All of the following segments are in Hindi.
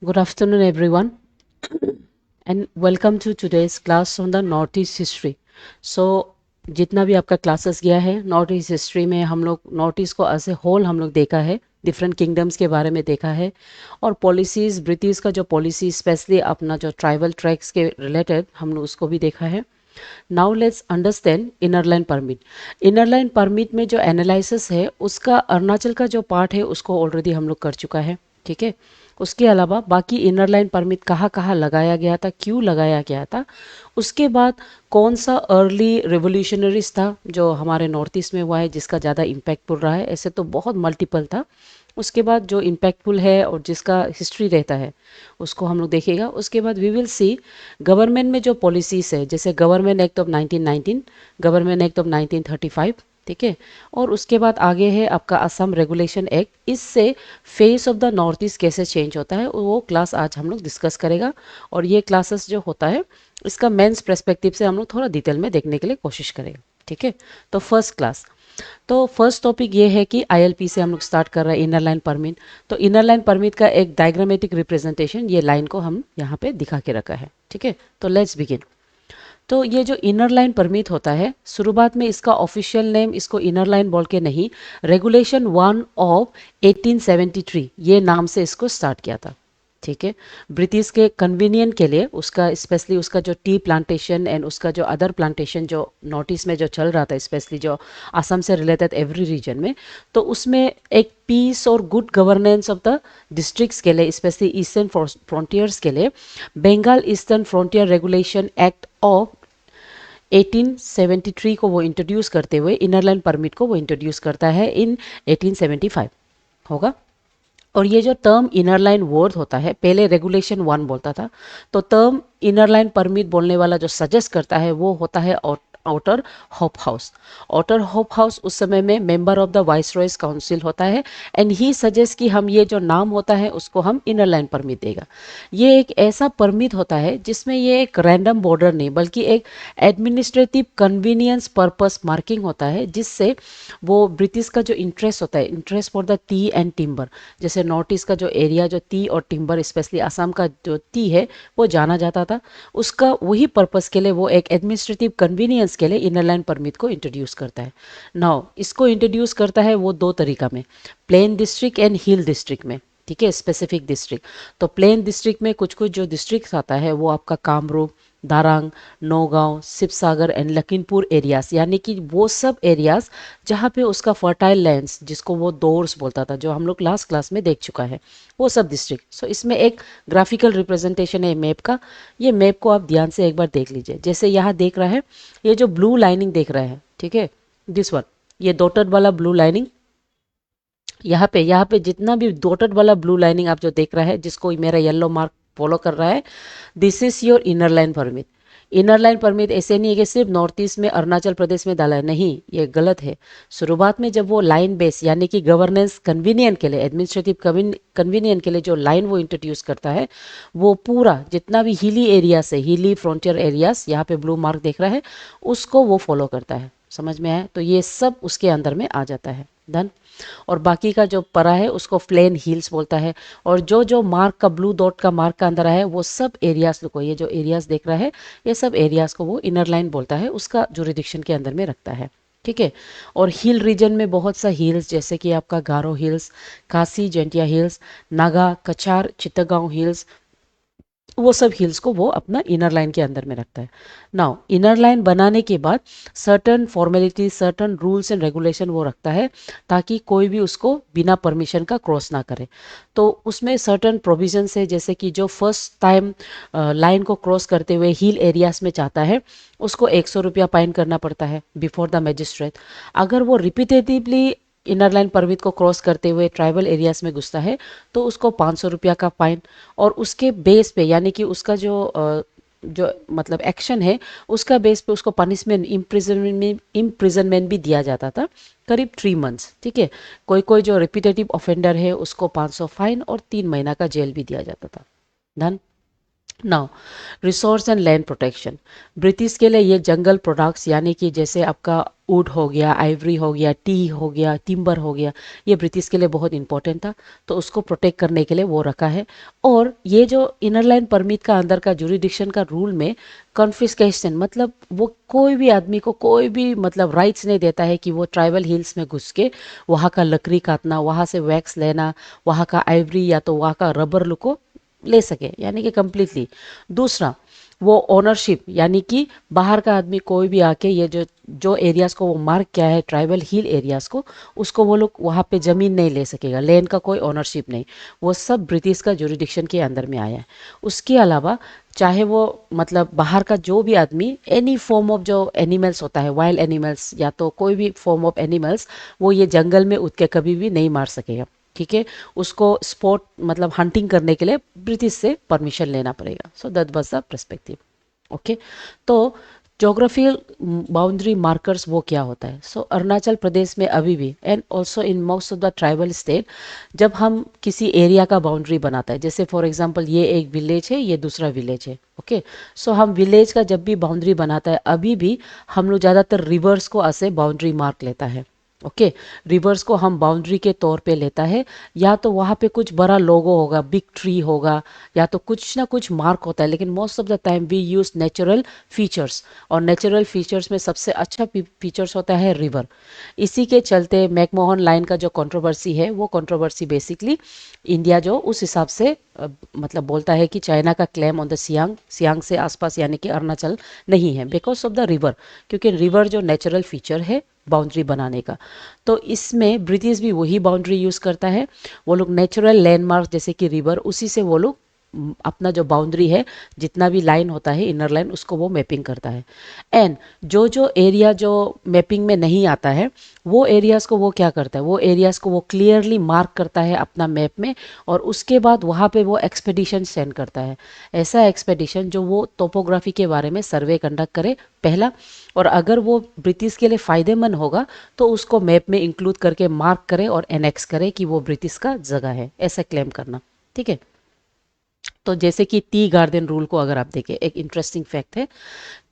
Good afternoon, everyone, and welcome to today's class on the North East history. So, जितना भी आपका क्लासेस गया है नॉर्थ ईस्ट हिस्ट्री में, हम लोग नॉर्थ ईस्ट को एज ए होल हम लोग देखा है, डिफरेंट किंगडम्स के बारे में देखा है, और पॉलिसीज़ ब्रिटिश का जो पॉलिसी स्पेशली अपना जो ट्राइबल ट्रैक्स के रिलेटेड हम लोग उसको भी देखा है. Now let's understand inner line permit. Inner line permit में जो एनालिसिस है उसका अरुणाचल का जो पार्ट है उसको ऑलरेडी हम लोग कर चुका है. ठीक है. उसके अलावा बाकी इनर लाइन परमिट कहाँ कहाँ लगाया गया था, क्यों लगाया गया था, उसके बाद कौन सा अर्ली रिवोल्यूशनरीज था जो हमारे नॉर्थ ईस्ट में हुआ है जिसका ज़्यादा इम्पैक्टफुल रहा है. ऐसे तो बहुत मल्टीपल था. उसके बाद जो इम्पैक्टफुल है और जिसका हिस्ट्री रहता है उसको हम लोग देखेगा. उसके बाद वी विल सी गवर्नमेंट में जो पॉलिसीज़ है, जैसे government act of 1919, government act of 1935. ठीक है. और उसके बाद आगे है आपका असम रेगुलेशन एक्ट. इससे face of the north east कैसे चेंज होता है वो क्लास आज हम लोग डिस्कस करेगा. और ये क्लासेस जो होता है इसका मेंस पर्सपेक्टिव से हम लोग थोड़ा डिटेल में देखने के लिए कोशिश करेंगे. ठीक है. तो फर्स्ट क्लास, तो फर्स्ट टॉपिक ये है कि आईएलपी से हम लोग स्टार्ट कर रहे हैं इनर लाइन परमिट. तो इनर लाइन परमिट का एक डायग्रामेटिक रिप्रेजेंटेशन, ये लाइन को हम यहाँ पे दिखा के रखा है. ठीक है. तो लेट्स बिगिन. तो ये जो इनर लाइन परमिट होता है, शुरुआत में इसका ऑफिशियल नेम इसको इनर लाइन बोल के नहीं, रेगुलेशन 1 ऑफ 1873 ये नाम से इसको स्टार्ट किया था. ठीक है. ब्रिटिश के कन्वीनियंट के लिए उसका स्पेशली उसका जो टी प्लांटेशन एंड उसका जो अदर प्लांटेशन जो नॉर्थ ईस्ट में जो चल रहा था, स्पेशली जो असम से रिलेटेड एवरी रीजन में, तो उसमें एक पीस और good governance of the districts के लिए, स्पेशली ईस्टर्न फ्रंटियर्स के लिए, Bengal eastern frontier regulation act of 1873 को वो इंट्रोड्यूस करते हुए इनर लाइन परमिट को वो इंट्रोड्यूस करता है इन 1875 होगा. और ये जो टर्म इनर लाइन वर्ड होता है, पहले रेगुलेशन 1 बोलता था, तो टर्म इनर लाइन परमिट बोलने वाला जो सजेस्ट करता है वो होता है outer hope house. Outer hope house उस समय में member of the viceroys council होता है, एंड ही सजेस्ट कि हम ये जो नाम होता है उसको हम इनर लाइन परमिट देगा. ये एक ऐसा परमिट होता है जिसमें ये एक रैंडम बॉर्डर नहीं बल्कि एक एडमिनिस्ट्रेटिव कन्वीनियंस पर्पस मार्किंग होता है, जिससे वो ब्रिटिश का जो इंटरेस्ट होता है, interest for the T and timber, जैसे नॉर्थ ईस्ट का जो एरिया जो टी और टिम्बर स्पेशली असम का जो टी है वो जाना जाता था, उसका वही पर्पस के लिए वो एक एडमिनिस्ट्रेटिव कन्वीनियंस के लिए इनर लाइन परमिट को इंट्रोड्यूस करता है. नाउ इसको इंट्रोड्यूस करता है वो दो तरीका में, plain district and hill district में. ठीक है. स्पेसिफिक डिस्ट्रिक्ट, तो प्लेन डिस्ट्रिक्ट में कुछ कुछ जो डिस्ट्रिक्ट आता है वो आपका कामरूप, दारंग, नौगांव, शिवसागर एंड लखीमपुर एरियाज, यानी कि वो सब एरियाज जहाँ पे उसका फर्टाइल लैंड्स, जिसको वो दोर्स बोलता था, जो हम लोग लास्ट क्लास में देख चुका है, वो सब डिस्ट्रिक्ट. सो इसमें एक ग्राफिकल रिप्रेजेंटेशन है मैप का. ये मैप को आप ध्यान से एक बार देख लीजिए. जैसे यहाँ देख रहा है, ये जो ब्लू लाइनिंग देख रहा है, ठीक है, दिस वन, ये डॉटेड वाला ब्लू लाइनिंग, यहाँ पे जितना भी डॉटेड वाला ब्लू लाइनिंग आप जो देख रहा है, जिसको मेरा येलो मार्क फॉलो कर रहा है, this is your inner line permit. Inner line permit ऐसे नहीं है कि सिर्फ नॉर्थ ईस्ट में अरुणाचल प्रदेश में डाला है, नहीं, ये गलत है. शुरुआत में जब वो लाइन बेस यानी कि गवर्नेंस कन्वीनियंट के लिए, एडमिनिस्ट्रेटिव कन्वीनियंट के लिए जो लाइन वो इंट्रोड्यूस करता है, वो पूरा जितना भी हिली एरियाज है, हिली फ्रंटियर एरियाज, यहाँ पे ब्लू मार्क देख रहा है, उसको वो फॉलो करता है. समझ में आया? तो ये सब उसके अंदर में आ जाता है. डन. और बाकी का जो परा है उसको प्लेन हिल्स बोलता है. और जो जो मार्क का ब्लू डॉट का मार्क का अंदर है वो सब एरियाज को, ये जो एरियाज देख रहा है, ये सब एरियाज को वो इनर लाइन बोलता है, उसका जुरिडिक्शन के अंदर में रखता है. ठीक है. और हिल रीजन में बहुत सा हिल्स, जैसे कि आपका गारो हिल्स, कासी जेंटिया हिल्स, नागा कछार चित्तगांव हिल्स, वो सब हिल्स को वो अपना इनर लाइन के अंदर में रखता है. नाउ इनर लाइन बनाने के बाद certain formality, certain rules and regulation वो रखता है, ताकि कोई भी उसको बिना परमिशन का क्रॉस ना करे. तो उसमें सर्टन प्रोविजंस है, जैसे कि जो फर्स्ट टाइम लाइन को क्रॉस करते हुए हिल एरियाज में चाहता है, उसको 100 रुपया फाइन करना पड़ता है बिफोर द मजिस्ट्रेट. अगर वो रिपीटेटिवली इनर लाइन परमिट को क्रॉस करते हुए ट्राइबल एरियाज में घुसता है, तो उसको 500 रुपया का फाइन. और उसके बेस पे, यानी कि उसका जो मतलब एक्शन है, उसका बेस पे उसको पनिशमेंट इम्प्रिजनमेंट भी दिया जाता था, करीब 3 मंथ्स. ठीक है. कोई कोई जो रिपीटेटिव ऑफेंडर है उसको 500 फाइन और 3 महीना का जेल भी दिया जाता था. Done. Now resource and land protection, British के लिए ये जंगल प्रोडक्ट्स यानी कि जैसे आपका वुड हो गया, आइवरी हो गया, टी हो गया, टिम्बर हो गया, ये ब्रिटिश के लिए बहुत इंपॉर्टेंट था, तो उसको प्रोटेक्ट करने के लिए वो रखा है। और ये जो इनर लाइन परमिट का अंदर का जुरिडिक्शन का रूल में कॉन्फिस्केशन मतलब वो कोई भी आदमी को कोई भी मतलब राइट्स नहीं देता है कि वो ट्राइबल हिल्स में घुस के वहाँ का लकड़ी काटना, वहाँ से वैक्स लेना, वहाँ का आइवरी या तो वहाँ का रबर को ले सके, यानी कि कंप्लीटली। दूसरा, वो ओनरशिप यानी कि बाहर का आदमी कोई भी आके ये जो जो एरियाज को वो मार्क किया है ट्राइबल हिल एरियाज को, उसको वो लोग वहाँ पे ज़मीन नहीं ले सकेगा, लैंड का कोई ओनरशिप नहीं, वो सब ब्रिटिश का जुरिडिक्शन के अंदर में आया है। उसके अलावा चाहे वो मतलब बाहर का जो भी आदमी एनी फॉर्म ऑफ जो एनिमल्स होता है, वाइल्ड एनिमल्स या तो कोई भी फॉर्म ऑफ एनिमल्स, वो ये जंगल में उठ के कभी भी नहीं मार सकेगा। ठीक है, उसको स्पॉट मतलब हंटिंग करने के लिए ब्रिटिश से परमिशन लेना पड़ेगा। So that was the perspective. Okay, तो जोग्राफिकल बाउंड्री मार्कर्स वो क्या होता है? सो अरुणाचल प्रदेश में अभी भी and also in most of the tribal state, जब हम किसी एरिया का बाउंड्री बनाता है, जैसे फॉर एग्जांपल ये एक विलेज है, ये दूसरा विलेज है, ओके, सो हम विलेज का जब भी बाउंड्री बनाता है, अभी भी हम लोग ज़्यादातर रिवर्स को ऐसे बाउंड्री मार्क लेता है। ओके, रिवर्स को हम बाउंड्री के तौर पे लेता है, या तो वहाँ पे कुछ बड़ा लोगो होगा, बिग ट्री होगा, या तो कुछ ना कुछ मार्क होता है, लेकिन most of the time we use natural features, और नेचुरल फीचर्स में सबसे अच्छा फीचर्स होता है रिवर। इसी के चलते मैकमोहन लाइन का जो कंट्रोवर्सी है, वो कंट्रोवर्सी बेसिकली इंडिया जो उस हिसाब से मतलब बोलता है कि चाइना का claim on the Siang, Siang से आसपास यानी कि अरुणाचल नहीं है, बिकॉज ऑफ द रिवर, क्योंकि रिवर जो नेचुरल फीचर है बाउंड्री बनाने का। तो इसमें ब्रिटिश भी वही बाउंड्री यूज़ करता है, वो लोग नेचुरल लैंडमार्क जैसे कि रिवर, उसी से वो लोग अपना जो बाउंड्री है, जितना भी लाइन होता है इनर लाइन, उसको वो मैपिंग करता है। एंड जो जो एरिया जो मैपिंग में नहीं आता है, वो एरियाज को वो क्या करता है, वो एरियाज को वो क्लियरली मार्क करता है अपना मैप में, और उसके बाद वहाँ पे वो एक्सपेडिशन सेंड करता है। ऐसा एक्सपेडिशन जो वो टोपोग्राफी के बारे में सर्वे कंडक्ट करे पहला, और अगर वो ब्रिटिश के लिए फ़ायदेमंद होगा तो उसको मैप में इंक्लूड करके मार्क करे और एनेक्स करे कि वो ब्रिटिश का जगह है, ऐसा क्लेम करना। ठीक है, तो जैसे कि टी गार्डन रूल को अगर आप देखें, एक इंटरेस्टिंग फैक्ट है,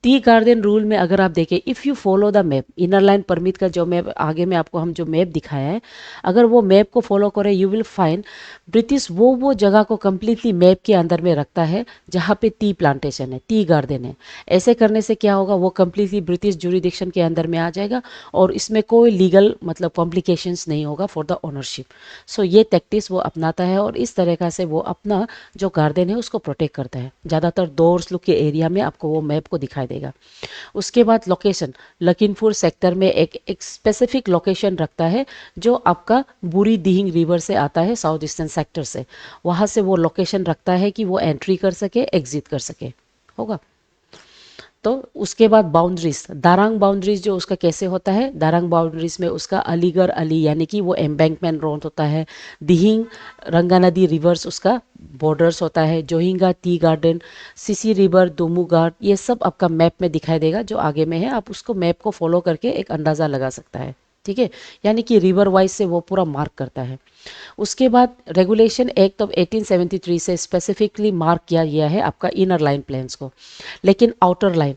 टी गार्डन रूल में अगर आप देखें, if you follow the map, inner line permit का जो मैप आगे में आपको हम जो मैप दिखाया है, अगर वो मैप को फॉलो करें, यू विल फाइंड ब्रिटिश वो जगह को कम्प्लीटली मैप के अंदर में रखता है जहाँ पे टी प्लांटेशन है, टी गार्डन है। ऐसे करने से क्या होगा, वो कम्प्लीटली ब्रिटिश जुरिडिक्शन के अंदर में आ जाएगा, और इसमें कोई लीगल मतलब कॉम्प्लिकेशंस नहीं होगा फॉर द ओनरशिप। सो ये टैक्टिस वो अपनाता है, और इस तरीक़ा से वो अपना जो गार्डन है उसको प्रोटेक्ट करता है। ज़्यादातर दोर्स लुक के एरिया में आपको वो मैप को दिखाई देगा। उसके बाद लोकेशन, लखीमपुर सेक्टर में एक स्पेसिफिक लोकेशन रखता है, जो आपका बुरी दिहिंग रिवर से आता है, साउथ ईस्टर्न सेक्टर से, वहाँ से वो लोकेशन रखता है कि वो एंट्री कर सके, एग्जिट कर सके, होगा। तो उसके बाद बाउंड्रीज, दारंग बाउंड्रीज जो उसका कैसे होता है, दारंग बाउंड्रीज में उसका अलीगढ़ अली यानी कि वो एम्बैंकमेंट रोड होता है, दिहिंग रंगा नदी रिवर्स उसका बॉर्डर्स होता है, जोहिंगा टी गार्डन, सीसी रिवर, दोमू घाट, ये सब आपका मैप में दिखाई देगा जो आगे में है। आप उसको मैप को फॉलो करके एक अंदाज़ा लगा सकता है। ठीक है, यानी कि रिवर वाइज से वो पूरा मार्क करता है। उसके बाद रेगुलेशन एक्ट ऑफ 1873 से स्पेसिफिकली मार्क किया गया है आपका इनर लाइन प्लेन्स को, लेकिन आउटर लाइन,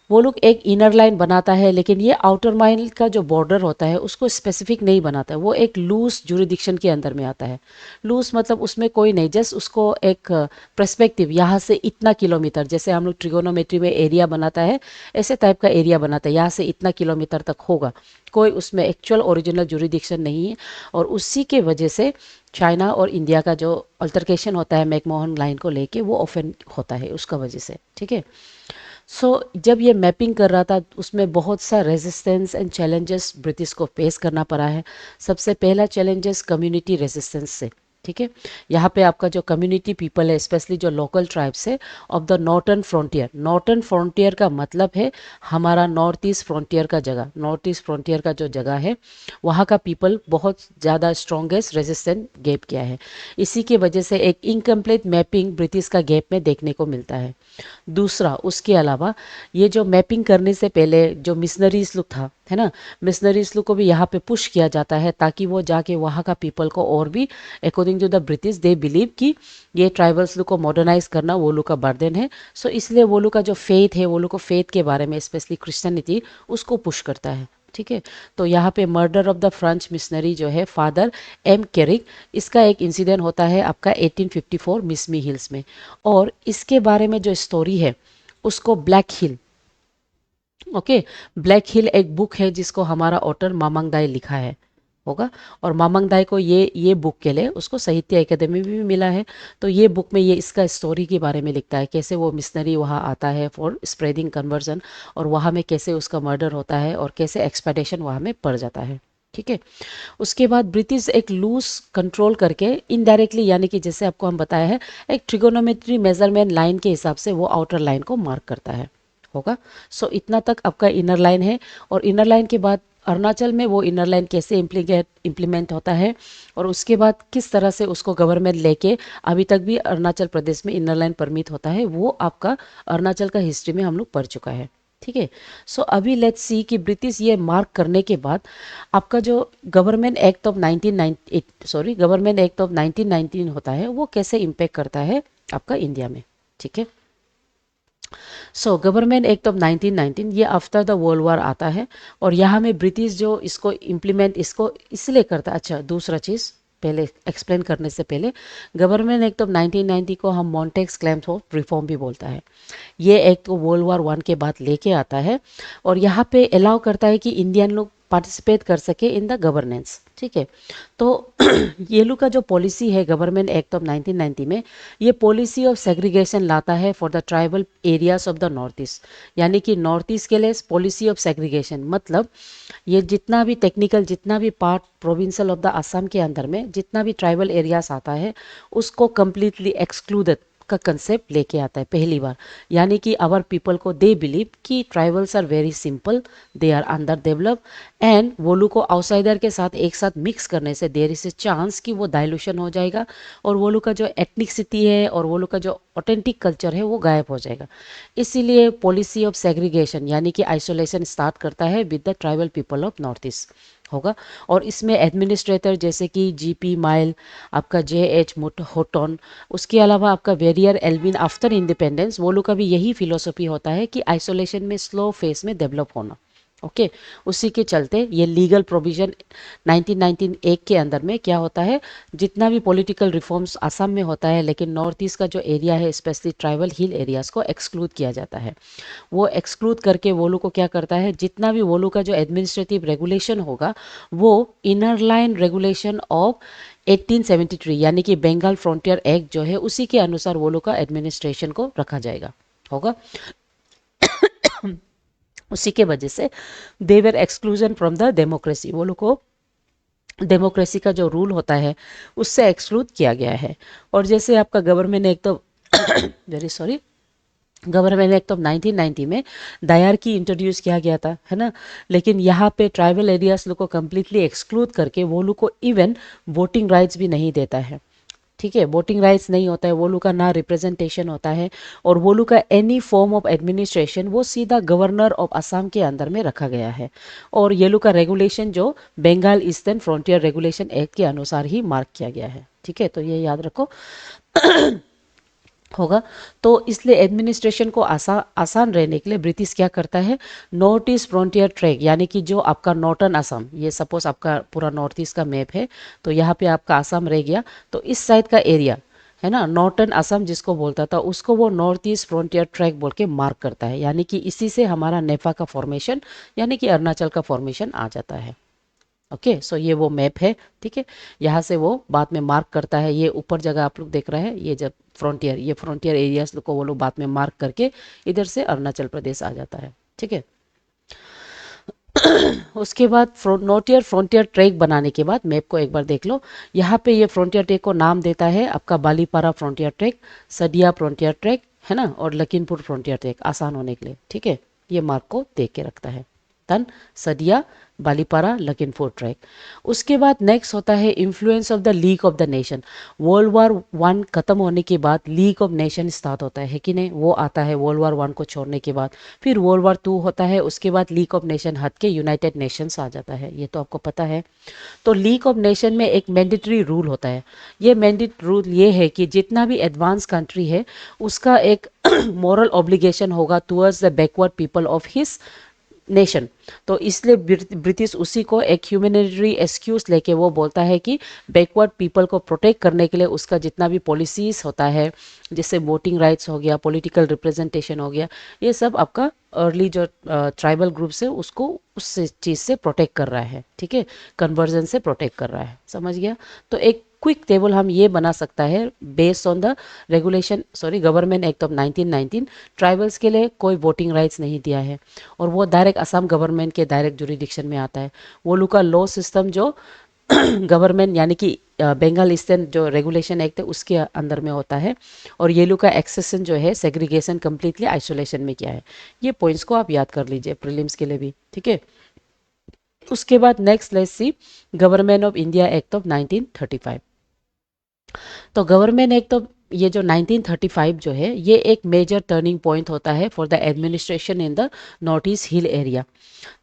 वो लोग एक इनर लाइन बनाता है, लेकिन ये आउटर लाइन का जो बॉर्डर होता है उसको स्पेसिफिक नहीं बनाता है, वो एक लूज जुरिडिक्शन के अंदर में आता है। लूज मतलब उसमें कोई नहीं, जस्ट उसको एक पर्सपेक्टिव, यहाँ से इतना किलोमीटर, जैसे हम लोग ट्रिगोनोमेट्री में एरिया बनाता है, ऐसे टाइप का एरिया बनाता है, यहाँ से इतना किलोमीटर तक होगा, कोई उसमें एक्चुअल ओरिजिनल जुरिडिक्शन नहीं है। और उसी के वजह से चाइना और इंडिया का जो अल्टरकेशन होता है मैकमोहन लाइन को लेके, वो ऑफेन होता है उसका वजह से। ठीक है, जब ये मैपिंग कर रहा था, उसमें बहुत सा रेजिस्टेंस एंड चैलेंजेस ब्रिटिश को फेस करना पड़ा है। सबसे पहला चैलेंजेस कम्युनिटी रेजिस्टेंस से। ठीक है, यहाँ पे आपका जो कम्युनिटी पीपल है, स्पेशली जो लोकल ट्राइब्स है of the northern frontier, northern frontier का मतलब है हमारा नॉर्थ ईस्ट फ्रंटियर का जगह, नॉर्थ ईस्ट फ्रंटियर का जो जगह है, वहाँ का पीपल बहुत ज़्यादा स्ट्रॉन्गेस्ट रेजिस्टेंट गैप किया है। इसी की वजह से एक इनकम्प्लीट मैपिंग ब्रिटिश का गैप में देखने को मिलता है। दूसरा, उसके अलावा ये जो मैपिंग करने से पहले जो मिशनरीज लोग था, है ना। मिशनरीज लोग को भी यहाँ पे पुश किया जाता है ताकि वो जाके वहाँ का पीपल को और भी, according to the British they believe कि ये ट्राइबल्स लोग को मॉडर्नाइज करना वो लोग का बर्डन है। सो इसलिए वो लोग का जो फेथ है, वो लोग को फेथ के बारे में स्पेशली क्रिश्चियनिटी उसको पुश करता है। ठीक है। तो यहाँ पे murder of the French missionary जो है फादर एम केरिक, इसका एक इंसिडेंट होता है आपका 1854 मिसमी हिल्स में। और इसके बारे में जो स्टोरी है उसको ब्लैक हिल, ओके, ब्लैक हिल एक बुक है जिसको हमारा ऑटर मामंग दाई लिखा है होगा। और मामंग दाई को ये बुक के लिए उसको साहित्य अकेदमी भी मिला है। तो ये बुक में ये इसका स्टोरी के बारे में लिखता है, कैसे वो मिशनरी वहाँ आता है फॉर स्प्रेडिंग कन्वर्जन, और वहाँ में कैसे उसका मर्डर होता है और कैसे एक्सपेडिशन वहाँ में पड़ जाता है। ठीक है। उसके बाद ब्रिटिश एक लूज कंट्रोल करके इनडायरेक्टली, यानी कि जैसे आपको हम बताया है, एक ट्रिगोनोमेट्री मेजरमेंट लाइन के हिसाब से वो आउटर लाइन को मार्क करता है होगा। सो इतना तक आपका इनर लाइन है। और इनर लाइन के बाद अरुणाचल में वो इनर लाइन कैसे इम्प्लीमेंट होता है और उसके बाद किस तरह से उसको गवर्नमेंट लेके अभी तक भी अरुणाचल प्रदेश में इनर लाइन परमिट होता है, वो आपका अरुणाचल का हिस्ट्री में हम लोग पढ़ चुका है। ठीक है। सो अभी लेट्स सी कि ब्रिटिश ये मार्क करने के बाद आपका जो गवर्नमेंट एक्ट ऑफ 1919 होता है वो कैसे इम्पेक्ट करता है आपका इंडिया में। ठीक है। सो गवर्नमेंट एक्ट ऑफ 1919 ये आफ्टर द वर्ल्ड वॉर आता है। और यहाँ में ब्रिटिश जो इसको इम्प्लीमेंट इसको इसलिए करता है। अच्छा, दूसरा चीज़ पहले एक्सप्लेन करने से पहले, गवर्नमेंट एक्ट ऑफ 1990 को हम मॉन्टेक्स क्लेम्स ऑफ रिफॉर्म भी बोलता है। ये एक्ट तो वर्ल्ड वॉर वन के बाद लेके आता है और यहाँ पे अलाउ करता है कि इंडियन लोग पार्टिसिपेट कर सके इन द गवर्नेंस। ठीक है। तो ये लोग का जो पॉलिसी है गवर्नमेंट एक्ट ऑफ 1990 में, ये पॉलिसी ऑफ सेग्रीगेशन लाता है for the tribal areas of the north east. यानी कि नॉर्थ ईस्ट के लिए पॉलिसी ऑफ सेग्रीगेशन मतलब ये जितना भी टेक्निकल, जितना भी part provincial of the Assam के अंदर में जितना भी ट्राइबल एरियाज आता है उसको कम्प्लीटली एक्सक्लूडेड का कंसेप्ट लेके आता है पहली बार। यानी कि आवर पीपल को दे बिलीव कि tribals are very simple, they are under develop, and वो लोग को आउटसाइडर के साथ एक साथ मिक्स करने से देर इज ए चांस कि वो डाइल्यूशन हो जाएगा और वो लोग का जो एथनिसिटी है और वो लोग का जो ऑथेंटिक कल्चर है वो गायब हो जाएगा। इसीलिए पॉलिसी ऑफ सेग्रीगेशन यानी कि आइसोलेशन स्टार्ट करता है with the tribal people of north east होगा। और इसमें एडमिनिस्ट्रेटर जैसे कि जीपी माइल, आपका जेएच होटन, उसके अलावा आपका वेरियर एल्विन आफ्टर इंडिपेंडेंस, वो लोग का भी यही फिलोसफी होता है कि आइसोलेशन में स्लो फेस में डेवलप होना। ओके। उसी के चलते ये लीगल प्रोविजन 1919 के अंदर में क्या होता है, जितना भी पॉलिटिकल रिफॉर्म्स असम में होता है लेकिन नॉर्थ ईस्ट का जो एरिया है स्पेशली ट्राइबल हिल एरियाज को एक्सक्लूड किया जाता है। वो एक्सक्लूड करके वो लोग को क्या करता है, जितना भी वो लोग का जो एडमिनिस्ट्रेटिव रेगुलेशन होगा वो इनर लाइन रेगुलेशन ऑफ 1873 यानी कि बंगाल फ्रंटियर एक्ट जो है उसी के अनुसार वो लोग का एडमिनिस्ट्रेशन को रखा जाएगा होगा। उसी के वजह से देवर एक्सक्लूजन फ्रॉम द डेमोक्रेसी, वो लोग को डेमोक्रेसी का जो रूल होता है उससे एक्सक्लूड किया गया है। और जैसे आपका गवर्नमेंट एक तो very sorry, government act of 1990 में दायर की इंट्रोड्यूस किया गया था, है ना। लेकिन यहाँ पे ट्राइबल एरियाज लोग को कम्प्लीटली एक्सक्लूड करके वो लोग को इवन वोटिंग राइट्स भी नहीं देता है। ठीक है, वोटिंग राइट्स नहीं होता है, वो लोग का ना रिप्रेजेंटेशन होता है और वो लोग का एनी फॉर्म ऑफ एडमिनिस्ट्रेशन वो सीधा गवर्नर ऑफ असम के अंदर में रखा गया है। और ये लोग का रेगुलेशन जो Bengal eastern frontier regulation act के अनुसार ही मार्क किया गया है। ठीक है, तो ये याद रखो होगा। तो इसलिए एडमिनिस्ट्रेशन को आसान रहने के लिए ब्रिटिश क्या करता है, नॉर्थ ईस्ट फ्रंटियर ट्रैक यानी कि जो आपका नॉर्थन असम, ये सपोज आपका पूरा नॉर्थ ईस्ट का मैप है तो यहाँ पे आपका असम रह गया, तो इस साइड का एरिया है ना नॉर्थन असम जिसको बोलता था उसको वो नॉर्थ ईस्ट फ्रंटियर ट्रैक बोल के मार्क करता है। यानी कि इसी से हमारा नेफा का फॉर्मेशन यानी कि अरुणाचल का फॉर्मेशन आ जाता है। ओके। सो ये वो मैप है। ठीक है, यहाँ से वो बाद में मार्क करता है। ये ऊपर जगह आप लोग देख रहे हैं, ये जब फ्रंटियर, ये फ्रंटियर एरियाज को वो लोग बाद में मार्क करके इधर से अरुणाचल प्रदेश आ जाता है। ठीक है। उसके बाद फ्रंटियर ट्रैक बनाने के बाद मैप को एक बार देख लो। यहाँ पे ये फ्रंटियर ट्रैक को नाम देता है आपका बालीपारा फ्रंटियर ट्रैक, सदिया फ्रंटियर ट्रैक, है ना, और लखीमपुर फ्रंटियर ट्रैक आसान होने के लिए। ठीक है, ये मार्क को देख के रखता है। तन सदिया बालीपारा लखीमपुर ट्रैक। उसके बाद नेक्स्ट होता है influence of the league of the nation. World war one खत्म होने के बाद लीग ऑफ नेशन स्टार्ट होता है कि नहीं, वो आता है वर्ल्ड वार वन को छोड़ने के बाद। फिर वर्ल्ड वार टू होता है, उसके बाद लीग ऑफ नेशन हट के यूनाइटेड नेशंस आ जाता है, ये तो आपको पता है। तो लीग ऑफ नेशन में एक मैंडेटरी रूल होता है। ये मैंडेटरी रूल ये है कि जितना भी एडवांस कंट्री है उसका एक मॉरल ऑब्लिगेशन होगा towards the backward people of his nation. तो इसलिए ब्रिटिश उसी को एक ह्यूमैनिटरी एक्सक्यूज लेके वो बोलता है कि बैकवर्ड पीपल को प्रोटेक्ट करने के लिए उसका जितना भी पॉलिसीज होता है, जैसे वोटिंग राइट्स हो गया, पॉलिटिकल रिप्रेजेंटेशन हो गया, ये सब आपका अर्ली जो ट्राइबल ग्रुप्स है उसको उस चीज़ से प्रोटेक्ट कर रहा है, ठीक है, कन्वर्जन से प्रोटेक्ट कर रहा है, समझ गया। तो एक क्विक टेबल हम ये बना सकता है based on the regulation government act of 1919। Tribals के लिए कोई वोटिंग राइट्स नहीं दिया है और वो डायरेक्ट असम गवर्नमेंट के डायरेक्ट जुरिडिक्शन में आता है। वो लोग का लॉ सिस्टम जो गवर्नमेंट यानी कि बंगाल ईस्टर्न जो रेगुलेशन एक्ट है उसके अंदर में होता है। और ये लोग का एक्सेशन जो है सेग्रीगेशन कम्प्लीटली आइसोलेशन में किया है। ये पॉइंट्स को आप याद कर लीजिए प्रीलिम्स के लिए भी, ठीक है। उसके बाद next let's see government of India act of 1935। तो गवर्नमेंट एक्ट ऑफ ये जो 1935 जो है ये एक मेजर टर्निंग पॉइंट होता है for the administration in the north east hill area.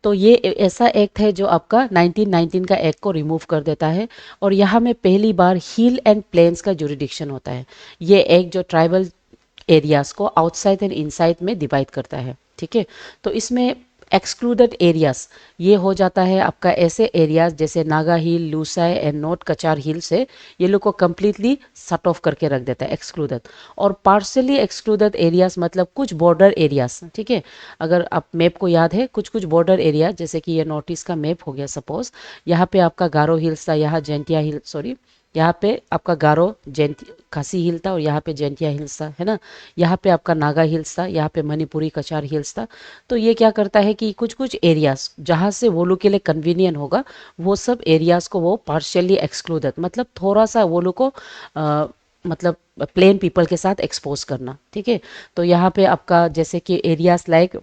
तो ये ऐसा एक्ट है जो आपका 1919 का एक्ट को रिमूव कर देता है और यहाँ में पहली बार हिल एंड प्लेन्स का जुरिडिक्शन होता है। ये एक्ट जो ट्राइबल एरियाज को आउटसाइड एंड इनसाइड में डिवाइड करता है, ठीक है। तो इसमें एक्सक्लूडेड एरियाज ये हो जाता है आपका ऐसे एरियाज जैसे नागा हिल, लूसाई एंड नॉर्थ कचार हिल से ये लोग को कम्प्लीटली सट ऑफ करके रख देता है, एक्सक्लूडेड। और पार्शियली एक्सक्लूडेड एरियाज मतलब कुछ बॉर्डर एरियाज, ठीक है। अगर आप मैप को याद है कुछ कुछ बॉर्डर एरिया जैसे कि ये नॉर्थ ईस्ट का मैप हो गया सपोज, यहाँ पे आपका गारो हिल्स था, यहाँ जैंतिया हिल यहाँ पे आपका गारो जैंती खासी हिल था और यहाँ पे जैंतिया हिल्स था, है ना। यहाँ पे आपका नागा हिल्स था, यहाँ पे मणिपुरी कचार हिल्स था। तो ये क्या करता है कि कुछ कुछ एरियाज जहाँ से वो लोग के लिए कन्वीनियंट होगा वो सब एरियाज को वो पार्शियली एक्सक्लूडेड मतलब थोड़ा सा वो लोग को मतलब प्लेन पीपल के साथ एक्सपोज करना, ठीक है। तो यहाँ पे आपका जैसे कि एरियाज लाइक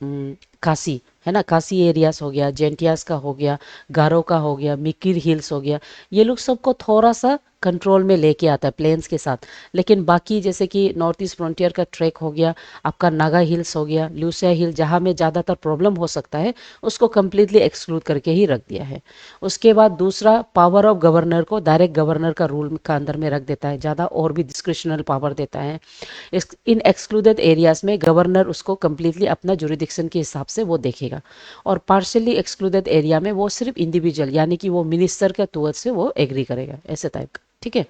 काशी है ना, काशी एरियाज हो गया, जेंटियास का हो गया, गारो का हो गया, मिकिर हिल्स हो गया, ये लोग सबको थोड़ा सा कंट्रोल में लेके आता है प्लेन्स के साथ। लेकिन बाकी जैसे कि नॉर्थ ईस्ट फ्रंटियर का ट्रैक हो गया, आपका नागा हिल्स हो गया, लूसिया हिल जहाँ में ज़्यादातर प्रॉब्लम हो सकता है उसको कम्प्लीटली एक्सक्लूड करके ही रख दिया है। उसके बाद दूसरा पावर ऑफ गवर्नर को डायरेक्ट गवर्नर का रूल का अंदर में रख देता है, ज़्यादा और भी डिस्क्रिशनल पावर देता है। इन एक्सक्लूडेड एरियाज में गवर्नर उसको कम्प्लीटली अपना जुरिडिक्शन के हिसाब से वो देखेगा। और पार्शियली एक्सक्लूडेड एरिया में वो सिर्फ इंडिविजुअल यानी कि वो मिनिस्टर के टूवर्ड से वो एग्री करेगा, ऐसे टाइप का, ठीक है।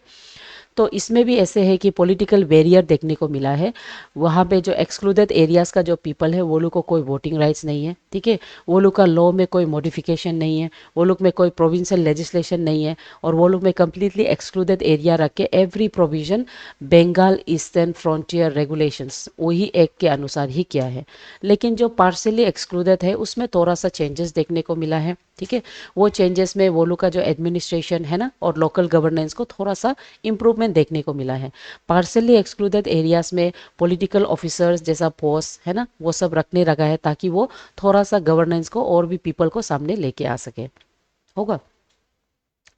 तो इसमें भी ऐसे है कि पॉलिटिकल बैरियर देखने को मिला है। वहाँ पे जो एक्सक्लूडेड एरियाज़ का जो पीपल है वो लोग को कोई वोटिंग राइट्स नहीं है, ठीक है। वो लोग का लॉ में कोई मॉडिफिकेशन नहीं है, वो लोग में कोई प्रोविंशियल लेजिस्लेशन नहीं है और वो लोग में कम्प्लीटली एक्सक्लूडेड एरिया रख के every provision Bengal eastern frontier regulations वही एक्ट के अनुसार ही किया है। लेकिन जो पार्शियली एक्सक्लूडेड है उसमें थोड़ा सा चेंजेस देखने को मिला है, ठीक है। वो चेंजेस में वो लोग का जो एडमिनिस्ट्रेशन है ना और लोकल गवर्नेंस को थोड़ा सा इम्प्रूवमेंट देखने को मिला है। पार्शियली एक्सक्लूडेड एरियाज में पॉलिटिकल ऑफिसर्स जैसा पोस्ट है ना वो सब रखने लगा है ताकि वो थोड़ा सा गवर्नेंस को और भी पीपल को सामने लेके आ सके, होगा।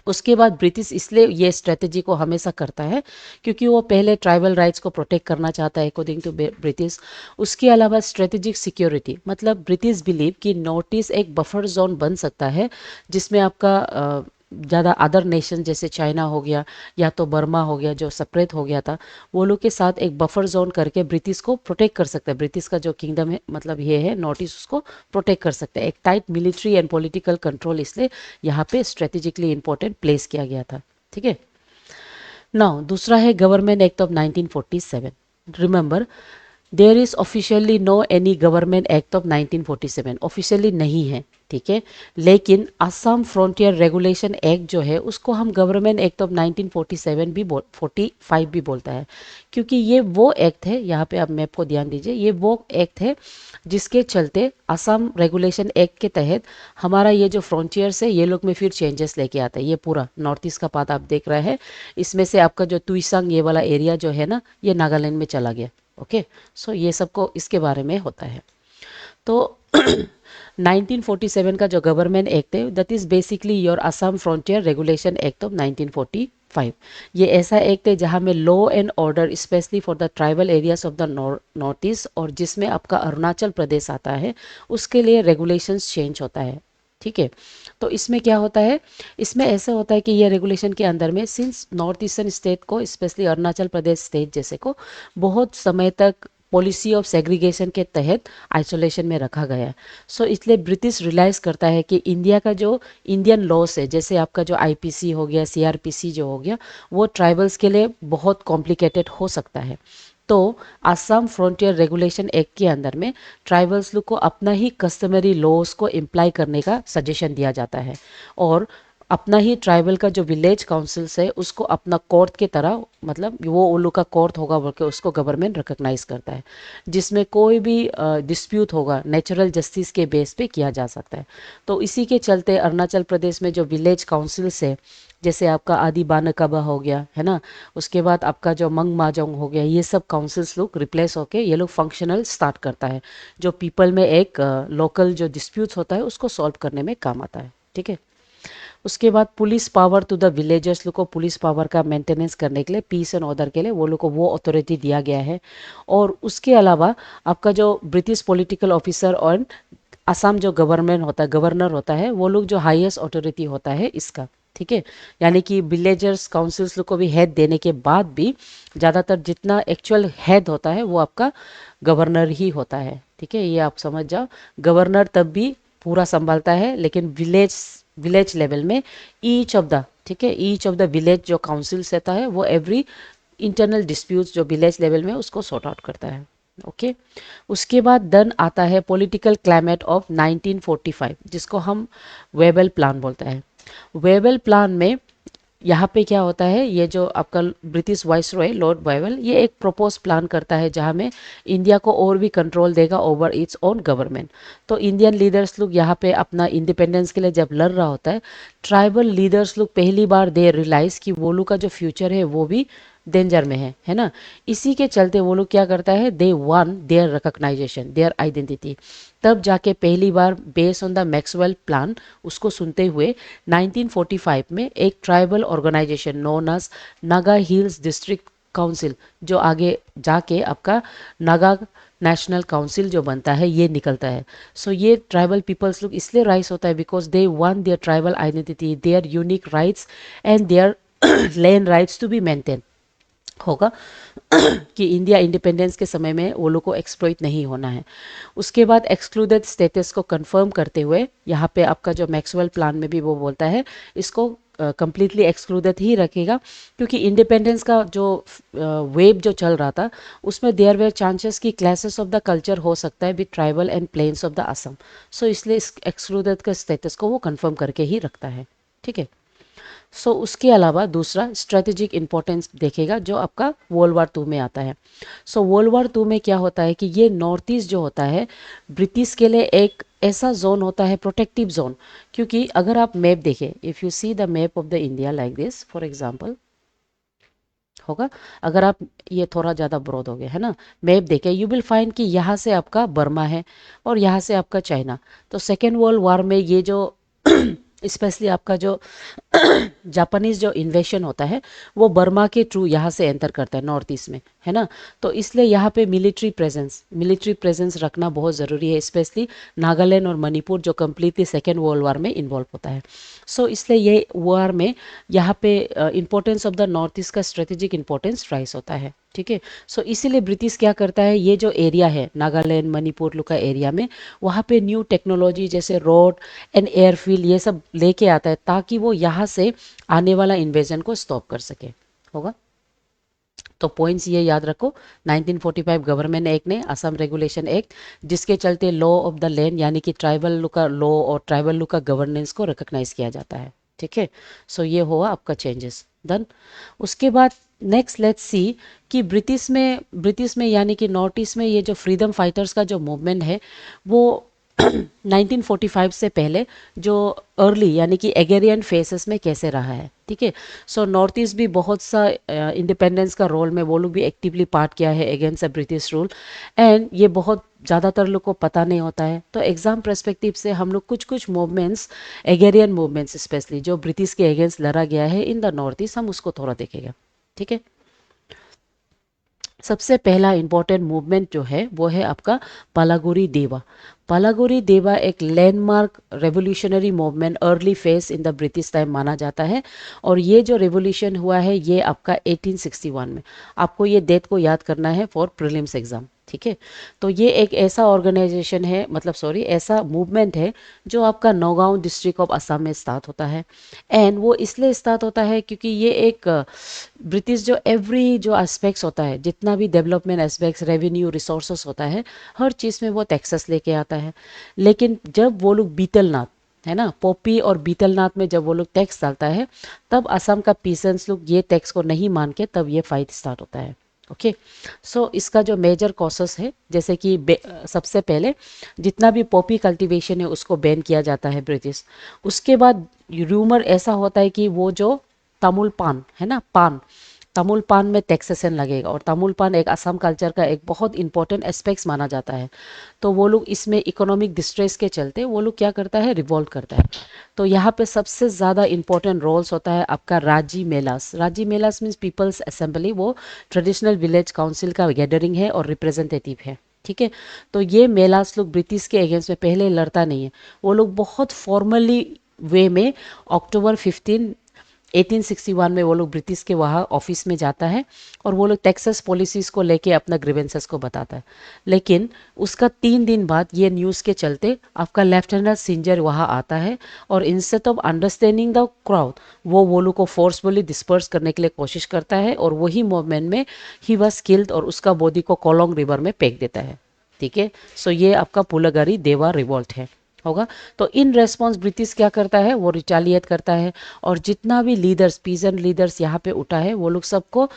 उसके बाद ब्रिटिश इसलिए ये स्ट्रेटेजी को हमेशा करता है क्योंकि वो पहले ट्राइबल राइट्स को प्रोटेक्ट करना चाहता है अकॉर्डिंग टू ब्रिटिश। उसके अलावा स्ट्रेटेजिक सिक्योरिटी मतलब ब्रिटिश बिलीव कि नॉर्थ ईस्ट एक बफर जोन बन सकता है जिसमें आपका ज़्यादा अदर नेशन जैसे चाइना हो गया या तो बर्मा हो गया जो सेपरेट हो गया था, वो लोग के साथ एक बफर जोन करके ब्रिटिश को प्रोटेक्ट कर सकता है। ब्रिटिश का जो किंगडम है मतलब ये है नॉर्थ ईस्ट उसको प्रोटेक्ट कर सकता है। एक tight military and political control इसलिए यहाँ पे स्ट्रेटेजिकली इंपॉर्टेंट प्लेस किया गया था, ठीक है। नाउ दूसरा है government act of 1947। Remember there is officially no any government act of 1947 officially नहीं है, ठीक है। लेकिन असम फ्रंटियर रेगुलेशन एक्ट जो है उसको हम गवर्नमेंट एक्ट ऑफ 1947 भी 45 भी बोलता है क्योंकि ये वो एक्ट है, यहाँ पे आप मैप को ध्यान दीजिए, ये वो एक्ट है जिसके चलते असम रेगुलेशन एक्ट के तहत हमारा ये जो फ्रंटियर्स है ये लोग में फिर चेंजेस लेके आता है। ये पूरा नॉर्थ ईस्ट का पार्ट आप देख रहे हैं, इसमें से आपका जो तुईसंग ये वाला एरिया जो है ना ये नागालैंड में चला गया, ओके। सो ये सबको इसके बारे में होता है। तो 1947 का जो गवर्नमेंट एक्ट है that is basically your Assam frontier regulation act of 1945। ये ऐसा एक्ट है जहाँ में law and order specially for the tribal areas of the north east और जिसमें आपका अरुणाचल प्रदेश आता है उसके लिए रेगुलेशंस चेंज होता है। ठीक है, तो इसमें क्या होता है, इसमें ऐसा होता है कि ये रेगुलेशन के अंदर में सिंस नॉर्थ ईस्टर्न स्टेट को स्पेशली अरुणाचल प्रदेश स्टेट जैसे को बहुत समय तक पॉलिसी ऑफ सेग्रीगेशन के तहत आइसोलेशन में रखा गया है। सो इसलिए ब्रिटिश रियलाइज करता है कि इंडिया का जो इंडियन लॉस है जैसे आपका जो आईपीसी हो गया, सीआरपीसी जो हो गया, वो ट्राइबल्स के लिए बहुत कॉम्प्लिकेटेड हो सकता है। तो असम फ्रंटियर रेगुलेशन एक्ट के अंदर में ट्राइबल्स लोग को अपना ही कस्टमरी लॉस को इम्प्लाई करने का सजेशन दिया जाता है और अपना ही ट्राइबल का जो विलेज काउंसिल्स है उसको अपना कोर्ट के तरह, मतलब वो उन लोग का कोर्ट होगा बोल के उसको गवर्नमेंट रिकॉग्नाइज करता है, जिसमें कोई भी डिस्प्यूट होगा नेचुरल जस्टिस के बेस पे किया जा सकता है। तो इसी के चलते अरुणाचल प्रदेश में जो विलेज काउंसिल्स है जैसे आपका आदि बानकबा हो गया है ना, उसके बाद आपका जो मंग माजोंग हो गया, ये सब काउंसिल्स लोग रिप्लेस होके ये लोग फंक्शनल स्टार्ट करता है जो पीपल में एक लोकल जो डिस्प्यूट्स होता है उसको सॉल्व करने में काम आता है। ठीक है, उसके बाद police power to the villagers लोग को पुलिस पावर का मेंटेनेंस करने के लिए, पीस एंड ऑर्डर के लिए वो लोग को वो अथॉरिटी दिया गया है। और उसके अलावा आपका जो ब्रिटिश पॉलिटिकल ऑफिसर और असम जो गवर्नमेंट होता है, गवर्नर होता है, वो लोग जो हाईएस्ट अथॉरिटी होता है इसका। ठीक है, यानी कि विलेजर्स काउंसिल्स लोग को भी हेड देने के बाद भी ज़्यादातर जितना एक्चुअल हेड होता है वो आपका गवर्नर ही होता है। ठीक है, ये आप समझ जाओ, गवर्नर तब भी पूरा संभालता है लेकिन विलेज विलेज लेवल में ईच ऑफ द, ठीक है, ईच ऑफ द विलेज जो काउंसिल रहता है वो एवरी इंटरनल डिस्प्यूट्स जो विलेज लेवल में उसको सॉर्ट आउट करता है। ओके, उसके बाद देन आता है पॉलिटिकल क्लाइमेट ऑफ 1945 जिसको हम वेबल प्लान बोलते हैं। वेबल प्लान में यहाँ पे क्या होता है, ये जो आपका ब्रिटिश वाइस रॉय लॉर्ड वेबल ये एक प्रपोज प्लान करता है जहाँ में इंडिया को और भी कंट्रोल देगा ओवर इट्स ओन गवर्नमेंट। तो इंडियन लीडर्स लोग यहाँ पे अपना इंडिपेंडेंस के लिए जब लड़ रहा होता है, ट्राइबल लीडर्स लोग पहली बार दे रियलाइज कि वो लोग का जो फ्यूचर है वो भी डेंजर में है ना। इसी के चलते वो लोग क्या करता है, they want their recognition, their identity. तब जाके पहली बार based on the Maxwell plan उसको सुनते हुए 1945 में एक tribal organisation known as Naga hills district council, जो आगे जाके आपका नागा नेशनल काउंसिल जो बनता है ये निकलता है। सो ये ट्राइबल पीपल्स लोग इसलिए राइज होता है because they want their tribal identity, their unique rights and their land rights to be maintain होगा कि इंडिया इंडिपेंडेंस के समय में वो लोग को एक्सप्लॉइट नहीं होना है। उसके बाद एक्सक्लूडेड स्टेटस को कंफर्म करते हुए यहाँ पे आपका जो मैक्सवेल प्लान में भी वो बोलता है इसको कंप्लीटली एक्सक्लूडेड ही रखेगा, क्योंकि इंडिपेंडेंस का जो वेव जो चल रहा था उसमें देयर वेयर चांसेस कि क्लासेस ऑफ द कल्चर हो सकता है with tribal and plains of the Assam. So इसलिए इस एक्सक्लूडेड का स्टेटस को वो कंफर्म करके ही रखता है। ठीक है, सो उसके अलावा दूसरा स्ट्रेटेजिक इंपॉर्टेंस देखेगा जो आपका वर्ल्ड वार 2 में आता है। सो वर्ल्ड वार 2 में क्या होता है कि ये नॉर्थ ईस्ट जो होता है ब्रिटिश के लिए एक ऐसा जोन होता है, प्रोटेक्टिव जोन। क्योंकि अगर आप मैप देखें, if you see the map of the India like this for example होगा, अगर आप ये थोड़ा ज़्यादा ब्रॉड हो गया है ना, मैप देखें यू विल फाइंड कि यहाँ से आपका बर्मा है और यहाँ से आपका चाइना। तो सेकेंड वर्ल्ड वार में ये जो स्पेशली आपका जो जापानीज जो इन्वेशन होता है वो बर्मा के थ्रू यहाँ से एंटर करता है नॉर्थ ईस्ट में, है ना। तो इसलिए यहाँ पे मिलिट्री प्रेजेंस रखना बहुत ज़रूरी है, स्पेशली नागालैंड और मणिपुर जो कम्प्लीटली सेकेंड वर्ल्ड वार में इन्वॉल्व होता है। सो इसलिए ये वार में यहाँ पे importance of the north east का स्ट्रेटेजिक इंपॉर्टेंस राइज होता है। ठीक है, सो इसीलिए ब्रिटिश क्या करता है, ये जो एरिया है नागालैंड मणिपुर लोग का एरिया में वहाँ पे न्यू टेक्नोलॉजी जैसे रोड एंड एयरफील्ड ये सब लेके आता है ताकि वो यहाँ से आने वाला इन्वेजन को स्टॉप कर सके होगा। तो पॉइंट्स ये याद रखो, 1945 गवर्नमेंट एक्ट ने असम रेगुलेशन एक्ट जिसके चलते लॉ ऑफ द लैंड यानी कि ट्राइबल लोग का लॉ और ट्राइबल लोग का गवर्नेंस को रिकॉग्नाइज किया जाता है। ठीक है, सो ये हुआ आपका चेंजेस डन। उसके बाद नेक्स्ट लेट्स सी कि ब्रिटिश में यानी कि नॉर्थ ईस्ट में ये जो फ्रीडम फाइटर्स का जो मूवमेंट है वो 1945 से पहले जो अर्ली यानी कि एगेरियन फेसेस में कैसे रहा है। ठीक है। सो नॉर्थ ईस्ट भी बहुत सा इंडिपेंडेंस का रोल में वो लोग भी एक्टिवली पार्ट किया है against the British rule, and ये बहुत ज़्यादातर लोग को पता नहीं होता है। तो एग्जाम पर्सपेक्टिव से हम लोग कुछ कुछ मूवमेंट्स, एगेरियन मूवमेंट्स स्पेशली जो ब्रिटिश के अगेंस्ट लड़ा गया है इन द नॉर्थ ईस्ट, हम उसको थोड़ा देखेंगे। ठीक है। सबसे पहला इंपॉर्टेंट मूवमेंट जो है वो है आपका पालागुरी देवा। पालागुरी देवा एक landmark revolutionary movement early phase in the British time माना जाता है, और ये जो रेवोल्यूशन हुआ है ये आपका 1861 में। आपको ये डेट को याद करना है फॉर प्रीलिम्स एग्जाम। ठीक है। तो ये एक ऐसा ऑर्गेनाइजेशन है, मतलब सॉरी ऐसा मूवमेंट है जो आपका नौगांव डिस्ट्रिक्ट ऑफ असम में स्टार्ट होता है। एंड वो इसलिए स्टार्ट होता है क्योंकि ये एक ब्रिटिश जो एवरी जो एस्पेक्ट्स होता है, जितना भी डेवलपमेंट एस्पेक्ट्स, रेवेन्यू, रिसोर्सेस होता है, हर चीज़ में वो टैक्सेस लेके आता है। लेकिन जब वो लोग बीतलनाथ, है ना, पोपी और बीतलनाथ में जब वो लोग टैक्स डालता है, तब असम का पीसेंट्स लोग ये टैक्स को नहीं मान के तब ये फाइट स्टार्ट होता है। ओके। सो इसका जो मेजर कॉसेस है, जैसे कि सबसे पहले जितना भी पॉपी कल्टीवेशन है उसको बैन किया जाता है ब्रिटिश। उसके बाद रूमर ऐसा होता है कि वो जो तमुल पान है ना, पान, तमुल पान में टैक्सेशन लगेगा, और तमुल पान एक असम कल्चर का एक बहुत इंपॉर्टेंट एस्पेक्ट्स माना जाता है। तो वो लोग इसमें इकोनॉमिक डिस्ट्रेस के चलते वो लोग क्या करता है, रिवॉल्ट करता है। तो यहाँ पे सबसे ज़्यादा इंपॉर्टेंट रोल्स होता है आपका राजी मेलास। राजी मेलास मीन्स पीपल्स असेंबली, वो ट्रेडिशनल विलेज काउंसिल का गैदरिंग है और रिप्रेजेंटेटिव है। ठीक है। तो ये मेलास लोग ब्रिटिश के अगेंस्ट में पहले लड़ता नहीं है, वो लोग बहुत फॉर्मली वे में अक्टूबर 15 1861 में वो लोग ब्रिटिश के वहाँ ऑफिस में जाता है, और वो लोग टेक्सास पॉलिसीज को लेके अपना ग्रीवेंसेस को बताता है। लेकिन उसका 3 दिन बाद ये न्यूज़ के चलते आपका लेफ्टिनेंट सिंजर वहाँ आता है, और instead of understanding the crowd वो लोग को फोर्सफुली डिस्पर्स करने के लिए कोशिश करता है, और वही मूवमेंट में ही वॉज किल्ड और उसका बॉडी को कोलोंग रिवर में फेंक देता है। ठीक है। सो ये आपका पुलागारी देवा रिवॉल्ट है होगा। तो इन रेस्पॉन्स ब्रिटिश क्या करता है, वो रिटालिएट करता है, और जितना भी लीडर्स, पीजन लीडर्स यहाँ पे उठा है वो लोग सबको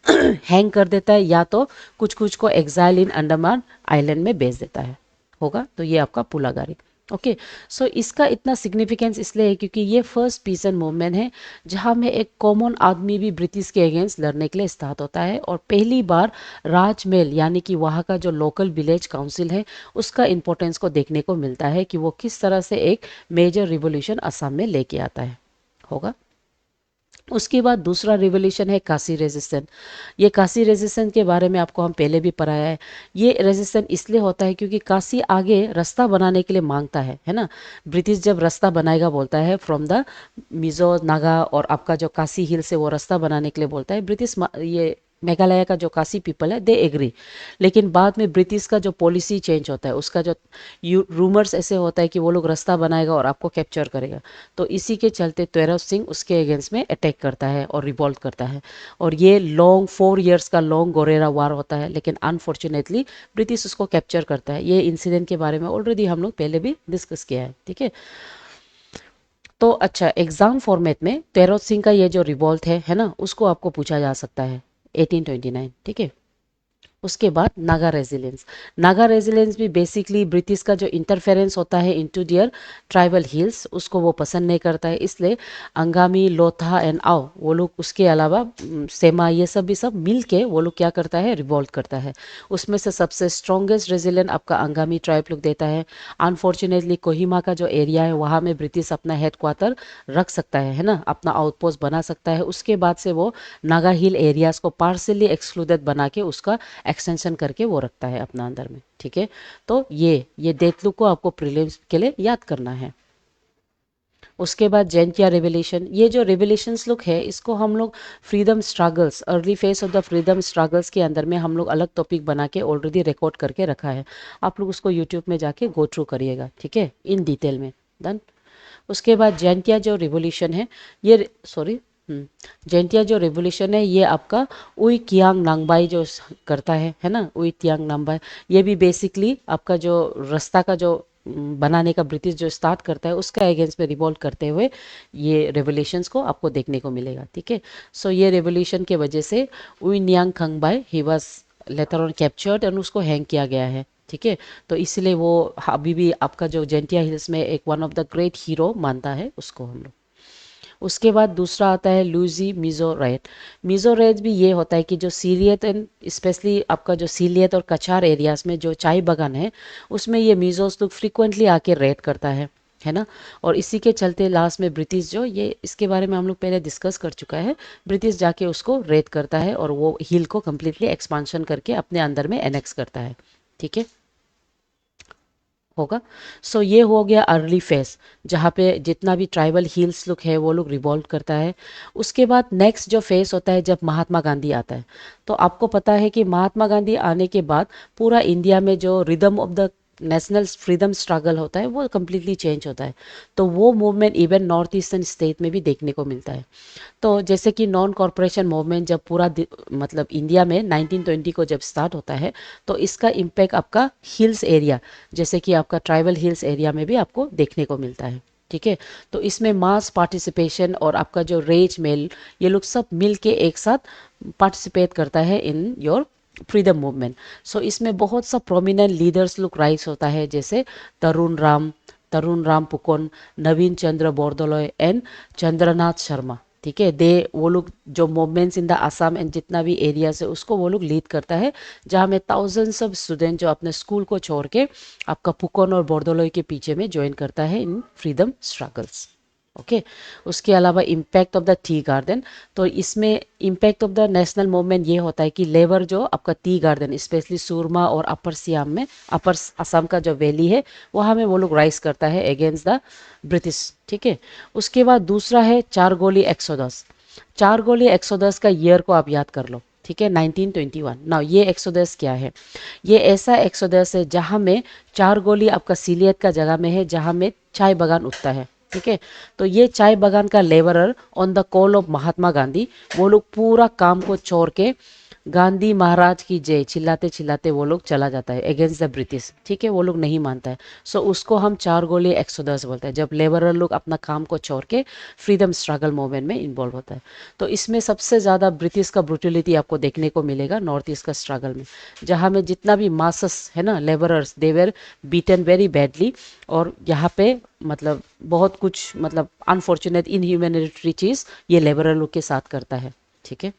हैंग कर देता है, या तो कुछ कुछ को एग्जाइल इन अंडमान आइलैंड में भेज देता है होगा। तो ये आपका पुलागारी। ओके। सो इसका इतना सिग्निफिकेंस इसलिए है क्योंकि ये फर्स्ट पीसन मूवमेंट है जहाँ में एक कॉमन आदमी भी ब्रिटिश के अगेंस्ट लड़ने के लिए स्टार्ट होता है, और पहली बार राजमहल यानी कि वहाँ का जो लोकल विलेज काउंसिल है उसका इम्पोर्टेंस को देखने को मिलता है कि वो किस तरह से एक मेजर रिवोल्यूशन असम में लेके आता है होगा। उसके बाद दूसरा रिवोल्यूशन है काशी रेजिस्टेंस। ये काशी रेजिस्टेंस के बारे में आपको हम पहले भी पढ़ाया है। ये रेजिस्टेंस इसलिए होता है क्योंकि काशी आगे रास्ता बनाने के लिए मांगता है ना। ब्रिटिश जब रास्ता बनाएगा बोलता है फ्रॉम द मिजो नागा और आपका जो काशी हिल से वो रास्ता बनाने के लिए बोलता है ब्रिटिश। ये मेघालय का जो काशी पीपल है दे एग्री, लेकिन बाद में ब्रिटिश का जो पॉलिसी चेंज होता है, उसका जो रूमर्स ऐसे होता है कि वो लोग रास्ता बनाएगा और आपको कैप्चर करेगा। तो इसी के चलते त्वेरव सिंह उसके अगेंस्ट में अटैक करता है और रिवॉल्ट करता है, और ये लॉन्ग 4 इयर्स का लॉन्ग गोरेरा वार होता है, लेकिन अनफॉर्चुनेटली ब्रिटिश उसको कैप्चर करता है। ये इंसिडेंट के बारे में ऑलरेडी हम लोग पहले भी डिस्कस किया है। ठीक है। तो अच्छा, एग्जाम फॉर्मेट में त्वेरव सिंह का ये जो रिवॉल्ट है ना, उसको आपको पूछा जा सकता है 1829। ठीक है। उसके बाद नागा रेजिलेंस। नागा रेजिलेंस भी बेसिकली ब्रिटिश का जो इंटरफेरेंस होता है इनटू दियर ट्राइबल हिल्स, उसको वो पसंद नहीं करता है, इसलिए अंगामी, लोथा एंड आओ वो लोग, उसके अलावा सेमा, ये सब भी सब मिल के वो लोग क्या करता है, रिवॉल्ट करता है। उसमें से सबसे स्ट्रॉन्गेस्ट रेजिलेंट आपका अंगामी ट्राइब लोग देता है। अनफॉर्चुनेटली कोहिमा का जो एरिया है वहाँ में ब्रिटिश अपना हेड क्वार्टर रख सकता है ना, अपना आउटपोस्ट बना सकता है। उसके बाद से वो नागा हिल एरियाज को पार्सली एक्सक्लूडेड बना के उसका एक्सटेंशन करके वो रखता है अपना अंदर में। ठीक है। तो ये डेथ लुक को आपको प्रीलिम्स के लिए याद करना है। उसके बाद जैंतिया रेवोल्यूशन। ये जो रेवोल्यूशंस लुक है इसको हम लोग freedom struggles, early phase of the freedom struggles के अंदर में हम लोग अलग टॉपिक बना के ऑलरेडी रिकॉर्ड करके रखा है। आप लोग उसको यूट्यूब में जाके गो थ्रू करिएगा। ठीक है, इन डिटेल में। डन। उसके बाद जैंतिया जो रिवोल्यूशन है, ये सॉरी जैंतिया जो रेवोल्यूशन है ये आपका उई कियांग नांगबाई जो करता है ना, उई तियांग नांगबाई। ये भी बेसिकली आपका जो रास्ता का जो बनाने का ब्रिटिश जो स्टार्ट करता है उसका अगेंस्ट में रिवॉल्ट करते हुए ये रेवोल्यूशंस को आपको देखने को मिलेगा। ठीक है। सो ये रेवोल्यूशन के वजह से उई नियांग खंगबाई he was later on captured and उसको हैंग किया गया है। ठीक है। तो इसलिए वो अभी भी आपका जो जेंटिया हिल्स में एक one of the great hero मानता है उसको हम लोग। उसके बाद दूसरा आता है लूजी मिजो रेड। मिजो रेड भी ये होता है कि जो सीलियत एंड स्पेशली आपका जो सीलियत और कछार एरियाज में जो चाय बागान है उसमें ये मिजोस लोग फ्रिक्वेंटली आके रेड करता है ना। और इसी के चलते लास्ट में ब्रिटिश जो ये इसके बारे में हम लोग पहले डिस्कस कर चुका है, ब्रिटिश जाके उसको रेड करता है और वो हिल को कम्प्लीटली एक्सपांशन करके अपने अंदर में एनेक्स करता है। ठीक है, होगा। सो ये हो गया अर्ली फेज जहाँ पे जितना भी ट्राइबल हिल्स लोग है वो लोग रिवॉल्व करता है। उसके बाद नेक्स्ट जो फेज होता है जब महात्मा गांधी आता है, तो आपको पता है कि महात्मा गांधी आने के बाद पूरा इंडिया में जो rhythm of the national freedom struggle होता है वो कम्प्लीटली चेंज होता है। तो वो movement even north eastern state में भी देखने को मिलता है। तो जैसे कि नॉन कॉरपोरेशन मूवमेंट जब पूरा मतलब इंडिया में 1920 को जब स्टार्ट होता है, तो इसका इम्पैक्ट आपका हिल्स एरिया जैसे कि आपका ट्राइबल हिल्स एरिया में भी आपको देखने को मिलता है। ठीक है, तो इसमें मास पार्टिसिपेशन और आपका जो रेज मेल ये लोग सब मिल के एक साथ पार्टिसिपेट करता है इन योर फ्रीडम मूवमेंट। सो इसमें बहुत सा प्रोमिनेंट लीडर्स लोग राइज होता है जैसे तरुण राम पुकोन, नवीन चंद्र बोरदोलोई एंड चंद्रनाथ शर्मा। ठीक है, दे वो लोग जो movements in the Assam and जितना भी एरिया से उसको वो लोग लीड करता है, जहाँ में थाउजेंड्स ऑफ स्टूडेंट जो अपने स्कूल को छोड़ के आपका पुकोन और बोरदोलोई के पीछे में ज्वाइन करता है इन फ्रीडम स्ट्रगल्स। ओके, उसके अलावा impact of the tea garden, तो इसमें impact of the national movement ये होता है कि लेबर जो आपका टी गार्डन स्पेशली सुरमा और अपर सियाम में, अपर असम का जो वैली है वहाँ में वो लोग राइज करता है अगेंस्ट द ब्रिटिश। ठीक है, उसके बाद दूसरा है चारगोली एक्सोडस। चारगोली एक्सोडस का ईयर को आप याद कर लो। ठीक है, 1921। नाउ ये एक्सोडस क्या है? ये ऐसा एक्सोडस है जहाँ में चारगोली आपका सीलियत का जगह में है जहाँ में चाय बागान उगता है। ठीक है, तो ये चाय बागान का labourer on the call of Mahatma Gandhi वो लोग पूरा काम को छोड़ के गांधी महाराज की जय चिल्लाते चिल्लाते वो लोग चला जाता है अगेंस्ट द ब्रिटिश। ठीक है, वो लोग नहीं मानता है। सो उसको हम चार गोली एक्सोडस बोलते हैं, जब लेबरर लोग अपना काम को छोड़ के फ्रीडम स्ट्रगल मूवमेंट में इन्वॉल्व होता है। तो इसमें सबसे ज़्यादा ब्रिटिश का ब्रुटलिटी आपको देखने को मिलेगा नॉर्थ ईस्ट का स्ट्रगल में, जहाँ में जितना भी मासस है ना labourers they were beaten very badly. और यहाँ पे मतलब बहुत कुछ मतलब अनफॉर्चुनेट इनह्यूमैनिटेटरी चीज़ ये लेबरर लोग के साथ करता है। ठीक है,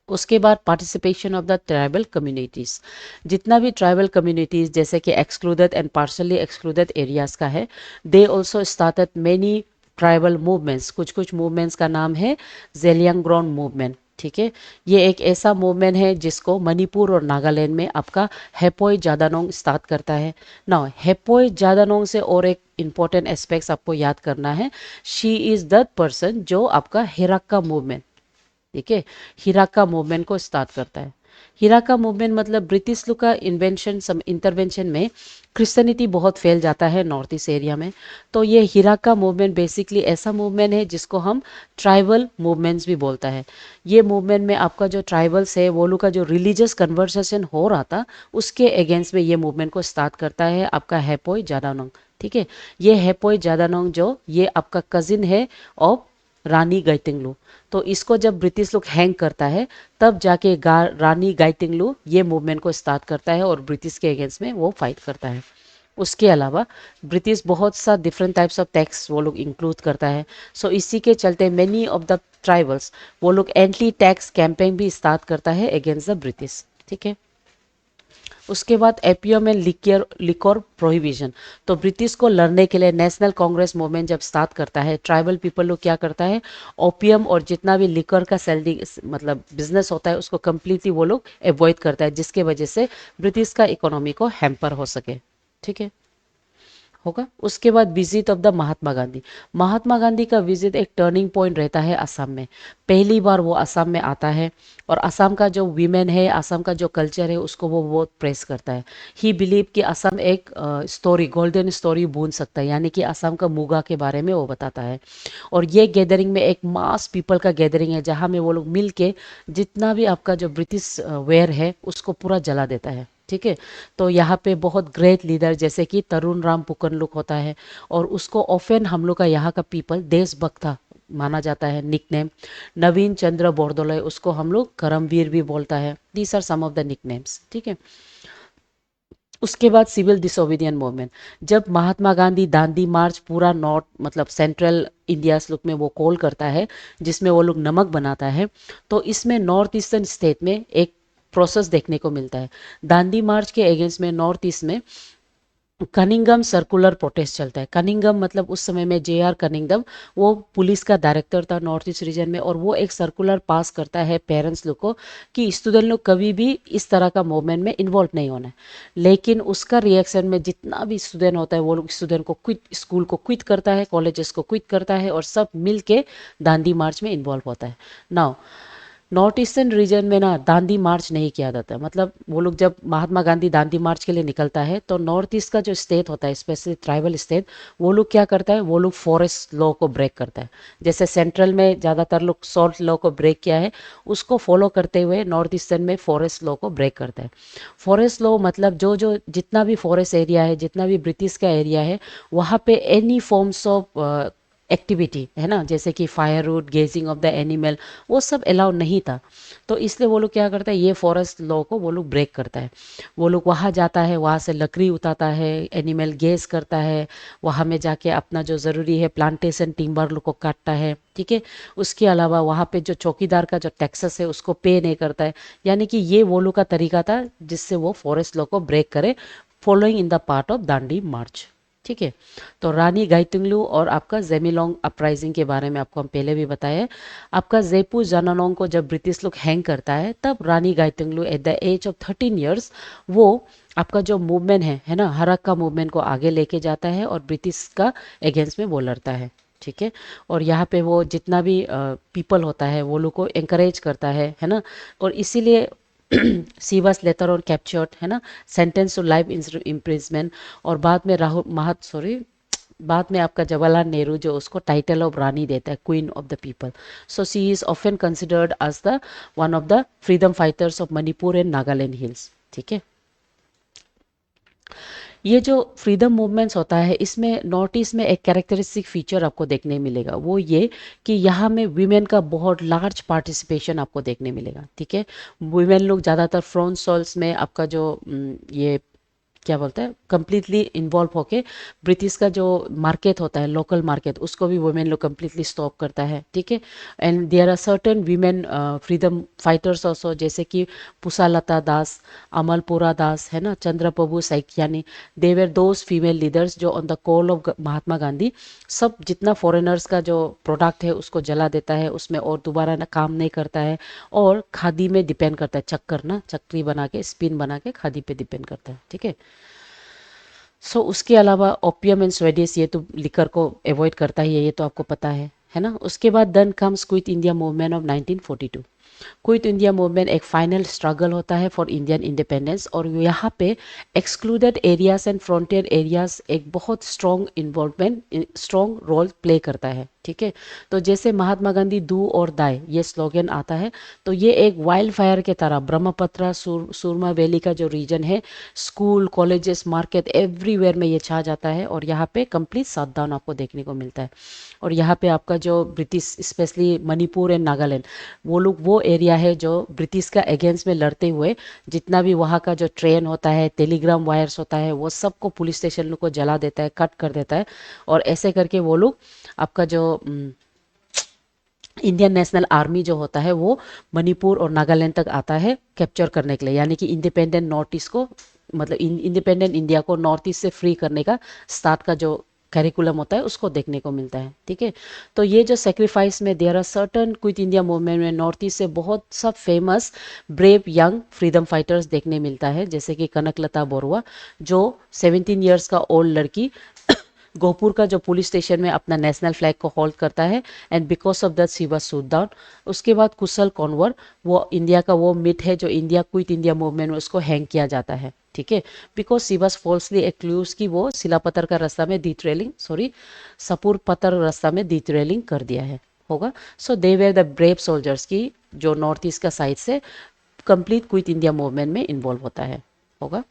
उसके बाद participation of the tribal communities, जितना भी ट्राइबल कम्युनिटीज़ जैसे कि excluded and partially excluded areas का है, they also started many tribal movements. कुछ कुछ मूवमेंट्स का नाम है जेलियांगग्रोंग मूवमेंट। ठीक है, ये एक ऐसा मूवमेंट है जिसको मणिपुर और नागालैंड में आपका हेपोई जादानोंग स्टार्ट करता है ना। हेपोई जादानोंग से और एक इम्पॉर्टेंट एस्पेक्ट्स आपको याद करना है, शी इज़ द पर्सन जो आपका हिराक्का मूवमेंट, ठीक है, हिराका मूवमेंट को स्टार्ट करता है। हिराका मूवमेंट मतलब ब्रिटिश लोग का इन्वेंशन इंटरवेंशन में क्रिश्चियनिटी बहुत फैल जाता है नॉर्थ ईस्ट एरिया में। तो ये हिराका मूवमेंट बेसिकली ऐसा मूवमेंट है जिसको हम ट्राइबल मूवमेंट्स भी बोलता है। ये मूवमेंट में आपका जो ट्राइबल्स है वो लोग का जो रिलीजियस कन्वर्सेशन हो रहा था उसके अगेंस्ट में ये मूवमेंट को स्टार्ट करता है आपका हेपोई जादानोंग। ठीक है, ये हेपोई जादानोंग जो ये आपका कजिन है ऑफ रानी गाइतिंगलू। तो इसको जब ब्रिटिश लोग हैंग करता है तब जाके रानी गाइतिंगलू ये मूवमेंट को स्टार्ट करता है और ब्रिटिश के अगेंस्ट में वो फाइट करता है। उसके अलावा ब्रिटिश बहुत सा डिफरेंट टाइप्स ऑफ टैक्स वो लोग इंक्लूड करता है। सो इसी के चलते मेनी ऑफ द ट्राइबल्स वो लोग एंटी टैक्स कैंपेन भी स्टार्ट करता है अगेंस्ट द ब्रिटिश। ठीक है, उसके बाद एपियम एंड लिक्योर प्रोहिबिशन, तो ब्रिटिश को लड़ने के लिए नेशनल कांग्रेस मूवमेंट जब स्टार्ट करता है ट्राइबल पीपल लोग क्या करता है, ओपियम और जितना भी लिक्वर का सेलिंग मतलब बिजनेस होता है उसको कम्प्लीटली वो लोग अवॉइड करता है, जिसके वजह से ब्रिटिश का इकोनॉमी को हैम्पर हो सके। ठीक है, होगा। उसके बाद visit of the Mahatma Gandhi, Mahatma Gandhi का विजिट एक टर्निंग पॉइंट रहता है असम में। पहली बार वो असम में आता है और असम का जो वीमेन है, असम का जो कल्चर है उसको वो बहुत प्रेस करता है। ही बिलीव कि असम एक स्टोरी गोल्डन स्टोरी बून सकता है, यानी कि असम का मुगा के बारे में वो बताता है। और ये गैदरिंग में एक मास पीपल का गैदरिंग है जहाँ में वो लोग मिल के जितना भी आपका जो ब्रिटिश वेयर है उसको पूरा जला देता है। ठीक है, तो यहाँ पे बहुत ग्रेट लीडर जैसे कि तरुण राम पुकनलुक होता है और उसको ऑफन हम लोग का यहाँ का पीपल देशभक्त था माना जाता है निकनेम। नवीन चंद्र बोरदोलोई उसको हम लोग करमवीर भी बोलता है। These are some of the nicknames. ठीक है, उसके बाद सिविल डिसोबीडियंट मूवमेंट, जब महात्मा गांधी दांडी मार्च पूरा नॉर्थ मतलब सेंट्रल इंडिया लुक में वो कॉल करता है, जिसमें वो लोग नमक बनाता है, तो इसमें नॉर्थ ईस्टर्न स्टेट में एक प्रोसेस देखने को मिलता है। दांडी मार्च के अगेंस्ट में नॉर्थ ईस्ट में कनिंगम सर्कुलर प्रोटेस्ट चलता है। कनिंगम मतलब उस समय में जे आर कनिंगम, वो पुलिस का डायरेक्टर था नॉर्थ ईस्ट रीजन में, और वो एक सर्कुलर पास करता है पेरेंट्स लोग को कि स्टूडेंट लोग कभी भी इस तरह का मूवमेंट में इन्वॉल्व नहीं होना है। लेकिन उसका रिएक्शन में जितना भी स्टूडेंट होता है वो लोग स्टूडेंट को क्विट, स्कूल को क्विट करता है, कॉलेजेस को क्विट करता है, और सब मिल के दांडी मार्च में इन्वॉल्व होता है। नाउ नॉर्थ ईस्टर्न रीजन में ना दांडी मार्च नहीं किया जाता है। मतलब वो लोग जब महात्मा गांधी दांडी मार्च के लिए निकलता है तो नॉर्थ ईस्ट का जो स्टेट होता है, स्पेशली ट्राइबल स्टेट, वो लोग क्या करता है, वो लोग फॉरेस्ट लॉ को ब्रेक करता है। जैसे सेंट्रल में ज़्यादातर लोग सॉल्ट लॉ को ब्रेक किया है, उसको फॉलो करते हुए नॉर्थ ईस्टर्न में फॉरेस्ट लॉ को ब्रेक करता है। फॉरेस्ट लॉ मतलब जो जो जितना भी फॉरेस्ट एरिया है, जितना भी ब्रिटिश का एरिया है, वहाँ पे एनी फॉर्म्स ऑफ एक्टिविटी है ना, जैसे कि firewood, grazing of the animal, वो सब अलाउ नहीं था। तो इसलिए वो लोग क्या करता है, ये फॉरेस्ट लॉ को वो लोग ब्रेक करता है। वो लोग वहाँ जाता है, वहाँ से लकड़ी उठाता है, एनिमल गेज करता है, वहाँ में जाके अपना जो ज़रूरी है प्लांटेशन टिम्बर लोग को काटता है, ठीक है। उसके अलावा वहाँ पे जो चौकीदार का जो टैक्सेस है उसको पे नहीं करता है। यानी कि ये वो लोग का तरीका था जिससे वो फॉरेस्ट लॉ को ब्रेक करे, following in the part of Dandi march, ठीक है। तो रानी गाइतुंगलू और आपका जेमिलोंग अपराइजिंग के बारे में आपको हम पहले भी बताए। आपका जेपू जानानोंग को जब ब्रिटिश लोग हैंग करता है, तब Rani Gaidinliu at the age of 13 years वो आपका जो मूवमेंट है ना, हरक का मूवमेंट को आगे लेके जाता है और ब्रिटिश का अगेंस्ट में वो लड़ता है, ठीक है। और यहाँ पे वो जितना भी पीपल होता है वो लोग को encourage करता है ना। और इसीलिए सी वॉज लेटर और कैप्चर्ड, है ना, सेंटेंस टू लाइफ इम्प्रिजमेंट। और बाद में राहुल महत सॉरी बाद में आपका जवाहरलाल नेहरू जो उसको टाइटल ऑफ रानी देता है, queen of the people. So she is often considered as the one of the freedom fighters of Manipur and Nagaland hills, ठीक है। ये जो फ्रीडम मूवमेंट्स होता है, इसमें नॉर्थ ईस्ट में एक कैरेक्टरिस्टिक फीचर आपको देखने मिलेगा, वो ये कि यहाँ में वीमेन का बहुत लार्ज पार्टिसिपेशन आपको देखने मिलेगा, ठीक है। वीमेन लोग ज़्यादातर फ्रंट सॉल्स में आपका जो ये क्या बोलते हैं, कंप्लीटली इन्वॉल्व होके ब्रिटिश का जो मार्केट होता है, लोकल मार्केट, उसको भी वुमेन लोग कंप्लीटली स्टॉप करता है, ठीक है। And there are certain women freedom fighters also, जैसे कि पुसालता दास, अमलपुरा दास, है ना, Chandraprabha Saikiani. They were those female leaders जो on the call of Mahatma Gandhi सब जितना फॉरेनर्स का जो प्रोडक्ट है उसको जला देता है, उसमें और दोबारा ना काम नहीं करता है, और खादी में डिपेंड करता है, चक्कर ना, चक्री बना के, स्पिन बना के खादी पे डिपेंड करता है, ठीक है। सो उसके अलावा ओपियम एंड स्वेडिश, ये तो लिकर को अवॉइड करता ही है, ये तो आपको पता है ना। उसके बाद then comes quit India movement of 1942। Quit India movement एक फाइनल स्ट्रगल होता है फॉर इंडियन इंडिपेंडेंस, और यहाँ पे excluded areas and frontier areas एक बहुत strong involvement, strong role play करता है, ठीक है। तो जैसे महात्मा गांधी डू और दाई ये स्लोगन आता है, तो ये एक वाइल्ड फायर के तरह ब्रह्मपुत्र सुरमा वैली का जो रीजन है, स्कूल, कॉलेजेस, मार्केट, एवरीवेयर में ये छा जाता है, और यहाँ पे कंप्लीट शटडाउन आपको देखने को मिलता है। और यहाँ पे आपका जो British, specially Manipur and Nagaland, वो लोग वो एरिया है जो ब्रिटिश का अगेंस्ट में लड़ते हुए जितना भी वहाँ का जो ट्रेन होता है, टेलीग्राम वायर्स होता है, वो सबको पुलिस स्टेशन को जला देता है, कट कर देता है। और ऐसे करके वो लोग आपका जो इंडियन नेशनल आर्मी जो होता है वो मणिपुर और नागालैंड तक आता है कैप्चर करने के लिए, यानी कि इंडिपेंडेंट नॉर्थ ईस्ट को, मतलब इंडिपेंडेंट इंडिया को नॉर्थ ईस्ट से फ्री करने का स्टार्ट का जो करिकुलम होता है उसको देखने को मिलता है, ठीक है। तो ये जो सेक्रीफाइस में there are certain quit India movement में नॉर्थ ईस्ट से बहुत सब famous brave young freedom fighters देखने मिलता है, जैसे कि कनकलता बोरुआ, जो 17 ईयर्स का ओल्ड लड़की गोहपुर का जो पुलिस स्टेशन में अपना नेशनल फ्लैग को होल्ड करता है, and because of that she was shoot down. उसके बाद कुशल कॉन्वर, वो इंडिया का वो मिट है जो इंडिया क्विट इंडिया मूवमेंट में उसको हैंग किया जाता है, ठीक है, because she was falsely accuse कि वो सिलापत्थर का रास्ता में सपूर पत्थर रास्ता में डिट्रेलिंग कर दिया है होगा। So they were the brave soldiers की जो नॉर्थ ईस्ट का साइड से कंप्लीट क्विट इंडिया मूवमेंट में इन्वॉल्व होता है होगा।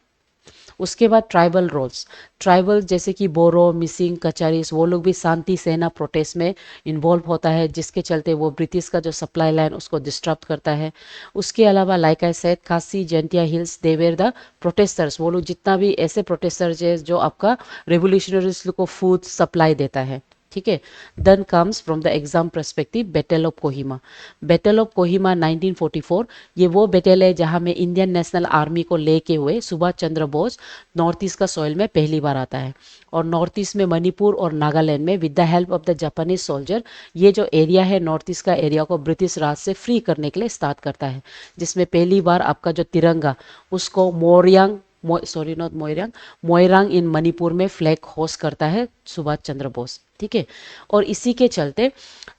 उसके बाद ट्राइबल रोल्स, ट्राइबल जैसे कि बोरो, मिसिंग, कचारीस, वो लोग भी शांति सेना प्रोटेस्ट में इन्वॉल्व होता है, जिसके चलते वो ब्रिटिश का जो सप्लाई लाइन उसको डिस्टर्ब करता है। उसके अलावा like I said, Khasi, Jaintia hills, they were the protesters, वो लोग जितना भी ऐसे प्रोटेस्टर्स है जो आपका रेवोल्यूशनरीज को फूड सप्लाई देता है, ठीक है। Then comes from the exam perspective battle of Kohima. Battle of Kohima 1944, ये वो बैटल है जहां में इंडियन नेशनल आर्मी को लेके हुए सुभाष चंद्र बोस नॉर्थ ईस्ट का सॉइल में पहली बार आता है। और नॉर्थ ईस्ट में मणिपुर और नागालैंड में with the help of the Japanese soldier, ये जो एरिया है नॉर्थ ईस्ट का एरिया को ब्रिटिश राज से फ्री करने के लिए स्टार्ट करता है, जिसमें पहली बार आपका जो तिरंगा उसको मोरयांग, सॉरी नॉट मोयरांग, मोयरांग इन मणिपुर में फ्लैग होस्ट करता है सुभाष चंद्र बोस, ठीक है। और इसी के चलते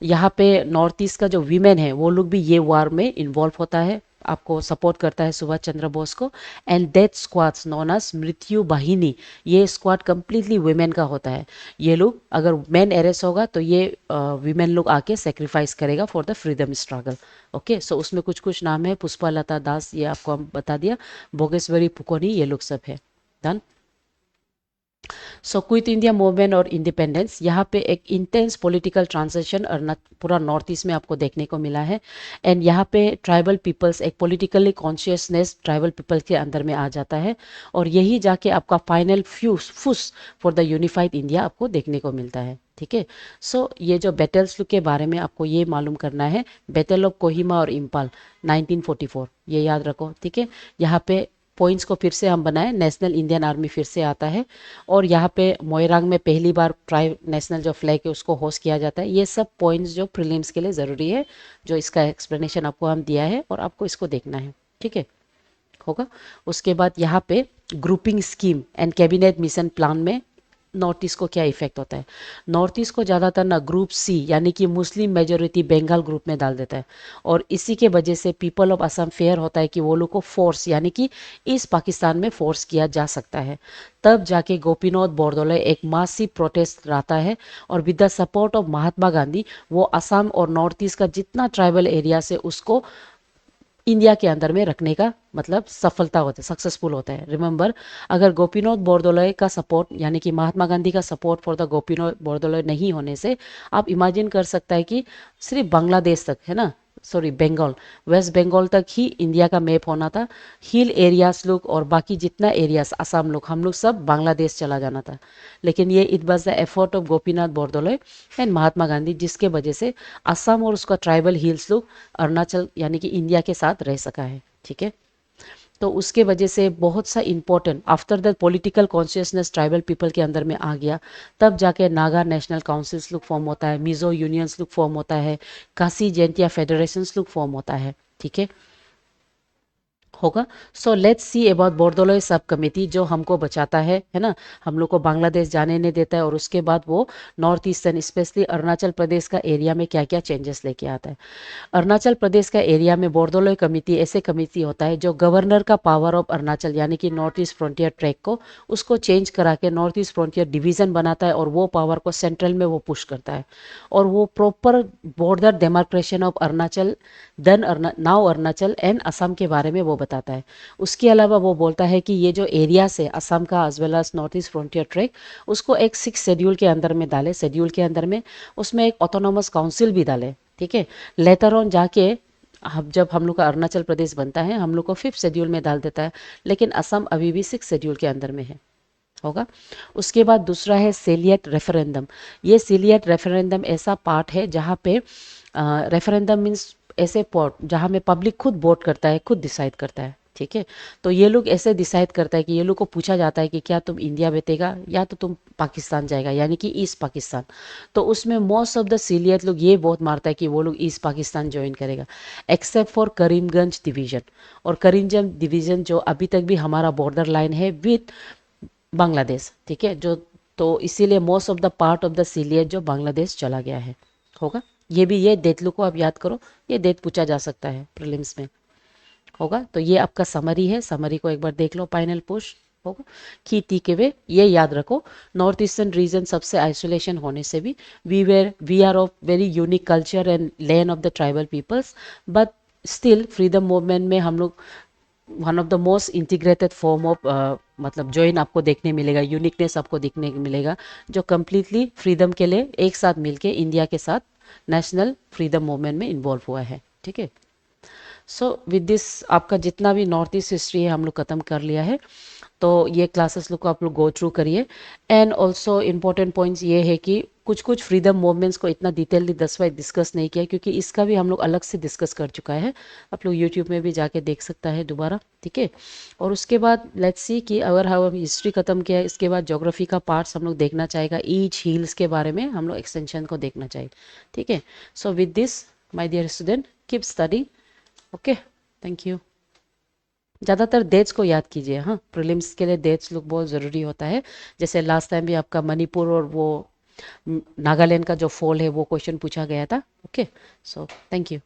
यहाँ पे नॉर्थ ईस्ट का जो वीमेन है वो लोग भी ये वार में इन्वॉल्व होता है, आपको सपोर्ट करता है सुभाष चंद्र बोस को। And death squads known as Mrityu Vahini, ये स्क्वाड कंप्लीटली वुमेन का होता है। ये लोग अगर मैन अरेस्ट होगा तो ये वीमेन लोग आके सेक्रीफाइस करेगा for the freedom struggle. Okay, so उसमें कुछ कुछ नाम है, पुष्पा लता दास, ये आपको हम बता दिया, भोगेश्वरी पुकोनी, ये लोग सब है। डन। सो क्विट इंडिया मूवमेंट और इंडिपेंडेंस, यहाँ पे एक इंटेंस पॉलिटिकल ट्रांजिशन पूरा नॉर्थ ईस्ट में आपको देखने को मिला है। एंड यहाँ पे ट्राइबल पीपल्स, एक पॉलिटिकली कॉन्शियसनेस ट्राइबल पीपल्स के अंदर में आ जाता है, और यही जाके आपका फाइनल फुस फॉर द यूनिफाइड इंडिया आपको देखने को मिलता है, ठीक है। सो ये जो बैटल्स के बारे में आपको ये मालूम करना है, बैटल ऑफ कोहिमा और इम्पाल 1944, ये याद रखो, ठीक है। यहाँ पे पॉइंट्स को फिर से हम बनाए, नेशनल इंडियन आर्मी फिर से आता है, और यहाँ पे मोइरांग में पहली बार ट्राइब नेशनल जो फ्लैग है उसको होस्ट किया जाता है। ये सब पॉइंट्स जो प्रीलिम्स के लिए ज़रूरी है, जो इसका एक्सप्लेनेशन आपको हम दिया है और आपको इसको देखना है, ठीक है, होगा। उसके बाद यहाँ पे grouping scheme and cabinet mission plan में नॉर्थ ईस्ट को क्या इफेक्ट होता है। नॉर्थ ईस्ट को ज़्यादातर ना ग्रुप सी यानी कि मुस्लिम मेजोरिटी बंगाल ग्रुप में डाल देता है, और इसी के वजह से पीपल ऑफ असम फेयर होता है कि वो लोग को फोर्स यानी कि ईस्ट पाकिस्तान में फोर्स किया जा सकता है। तब जाके गोपीनाथ बोरदोले एक मासिव प्रोटेस्ट रहता है, और with the support of Mahatma Gandhi वो असम और नॉर्थ ईस्ट का जितना ट्राइबल एरिया से उसको इंडिया के अंदर में रखने का मतलब सफलता होता है, सक्सेसफुल होता है। रिमेंबर, अगर गोपीनाथ बोरदोले का सपोर्ट यानी कि महात्मा गांधी का सपोर्ट फॉर द गोपीनाथ बोरदोले नहीं होने से आप इमेजिन कर सकता है कि सिर्फ बांग्लादेश तक है ना, सॉरी बंगाल, वेस्ट बंगाल तक ही इंडिया का मैप होना था। हिल एरियाज लोग और बाकी जितना एरियाज असम लोग, हम लोग सब बांग्लादेश चला जाना था। लेकिन ये it was the effort of Gopinath Bordoloi and Mahatma Gandhi, जिसके वजह से असम और उसका ट्राइबल हिल्स लोग अरुणाचल यानी कि इंडिया के साथ रह सका है, ठीक है। तो उसके वजह से बहुत सा important after the political consciousness tribal people के अंदर में आ गया, तब जाके Naga national councils look form होता है, मिजो यूनियंस लुक फॉर्म होता है, Kashi Jaintia federations look form होता है, ठीक है, होगा। So let's see about Bordoloi sub committee, जो हमको बचाता है ना, हम लोग को बांग्लादेश जाने नहीं देता है, और उसके बाद वो north eastern specially Arunachal Pradesh का एरिया में क्या क्या चेंजेस लेके आता है। अरुणाचल प्रदेश का एरिया में बोरदोलोई कमेटी ऐसे कमेटी होता है जो गवर्नर का पावर ऑफ अरुणाचल यानी कि नॉर्थ ईस्ट फ्रंटियर ट्रैक को उसको चेंज करा के नॉर्थ ईस्ट फ्रंटियर डिवीजन बनाता है, और वो पावर को सेंट्रल में वो पुश करता है, और वो proper border demarcation of Arunachal then now Arunachal and Assam के बारे में वो बताता है। उसके अलावा वो बोलता है कि ये जो एरिया है असम का as well as north east frontier tract, उसको एक 6 शेड्यूल के अंदर में डाले, शेड्यूल के अंदर में उसमें एक ऑटोनोमस काउंसिल भी डाले, ठीक है। लेटर ऑन जाके जब हम लोग का अरुणाचल प्रदेश बनता है हम लोग को 5th शेड्यूल में डाल देता है, लेकिन असम अभी भी 6th शेड्यूल के अंदर में है, होगा। उसके बाद दूसरा है सेलियट रेफरेंडम। ये सेलियट रेफरेंडम ऐसा पार्ट है जहाँ पे रेफरेंडम मीन्स ऐसे पॉट जहाँ में पब्लिक खुद वोट करता है, खुद डिसाइड करता है, ठीक है। तो ये लोग ऐसे डिसाइड करता है कि ये लोग को पूछा जाता है कि क्या तुम इंडिया बैठेगा या तो तुम पाकिस्तान जाएगा यानी कि ईस्ट पाकिस्तान। तो उसमें मोस्ट ऑफ द सीलियत लोग ये बहुत मारता है कि वो लोग ईस्ट पाकिस्तान ज्वाइन करेगा, एक्सेप्ट फॉर करीमगंज डिवीजन। और करीमगंज डिवीजन जो अभी तक भी हमारा बॉर्डर लाइन है विथ बांग्लादेश, ठीक है, जो तो इसीलिए most of the part of the Sylhet जो बांग्लादेश चला गया है, होगा। ये भी ये डेट को आप याद करो, ये डेट पूछा जा सकता है प्रीलिम्स में, होगा। तो ये आपका समरी है, समरी को एक बार देख लो, फाइनल पुश होगा की टी के वे। ये याद रखो, नॉर्थ ईस्टर्न रीजन सबसे आइसोलेशन होने से भी we are of very unique culture and land of the tribal peoples, but still freedom movement में हम लोग one of the most integrated form of मतलब जॉइन आपको देखने मिलेगा, यूनिकनेस आपको देखने मिलेगा, जो कम्प्लीटली फ्रीडम के लिए एक साथ मिलके इंडिया के साथ नेशनल फ्रीडम मूवमेंट में इन्वॉल्व हुआ है। ठीक है, सो विद दिस आपका जितना भी नॉर्थ ईस्ट हिस्ट्री है हम लोग ख़त्म कर लिया है। तो ये क्लासेस लोग को आप लोग गो थ्रू करिए। एंड ऑल्सो इम्पोर्टेंट पॉइंट्स ये है कि कुछ कुछ फ्रीडम मूवमेंट्स को इतना डिटेलली 10 बार डिस्कस नहीं किया, क्योंकि इसका भी हम लोग अलग से डिस्कस कर चुका है। आप लोग यूट्यूब में भी जाके देख सकता है दोबारा। ठीक है, और उसके बाद लेट्स सी कि अगर हम हिस्ट्री ख़त्म किया है, इसके बाद ज्योग्राफी का पार्ट्स हम लोग देखना चाहेगा, ईच हिल्स के बारे में हम लोग एक्सटेंशन को देखना चाहिए। ठीक है, so with this my dear student, keep study. Okay, thank you. ज़्यादातर डेट्स को याद कीजिए, हाँ, प्रीलिम्स के लिए डेट्स लोग बहुत ज़रूरी होता है। जैसे लास्ट टाइम भी आपका मणिपुर और वो नागालैंड का जो फॉल है वो क्वेश्चन पूछा गया था। Okay, so thank you.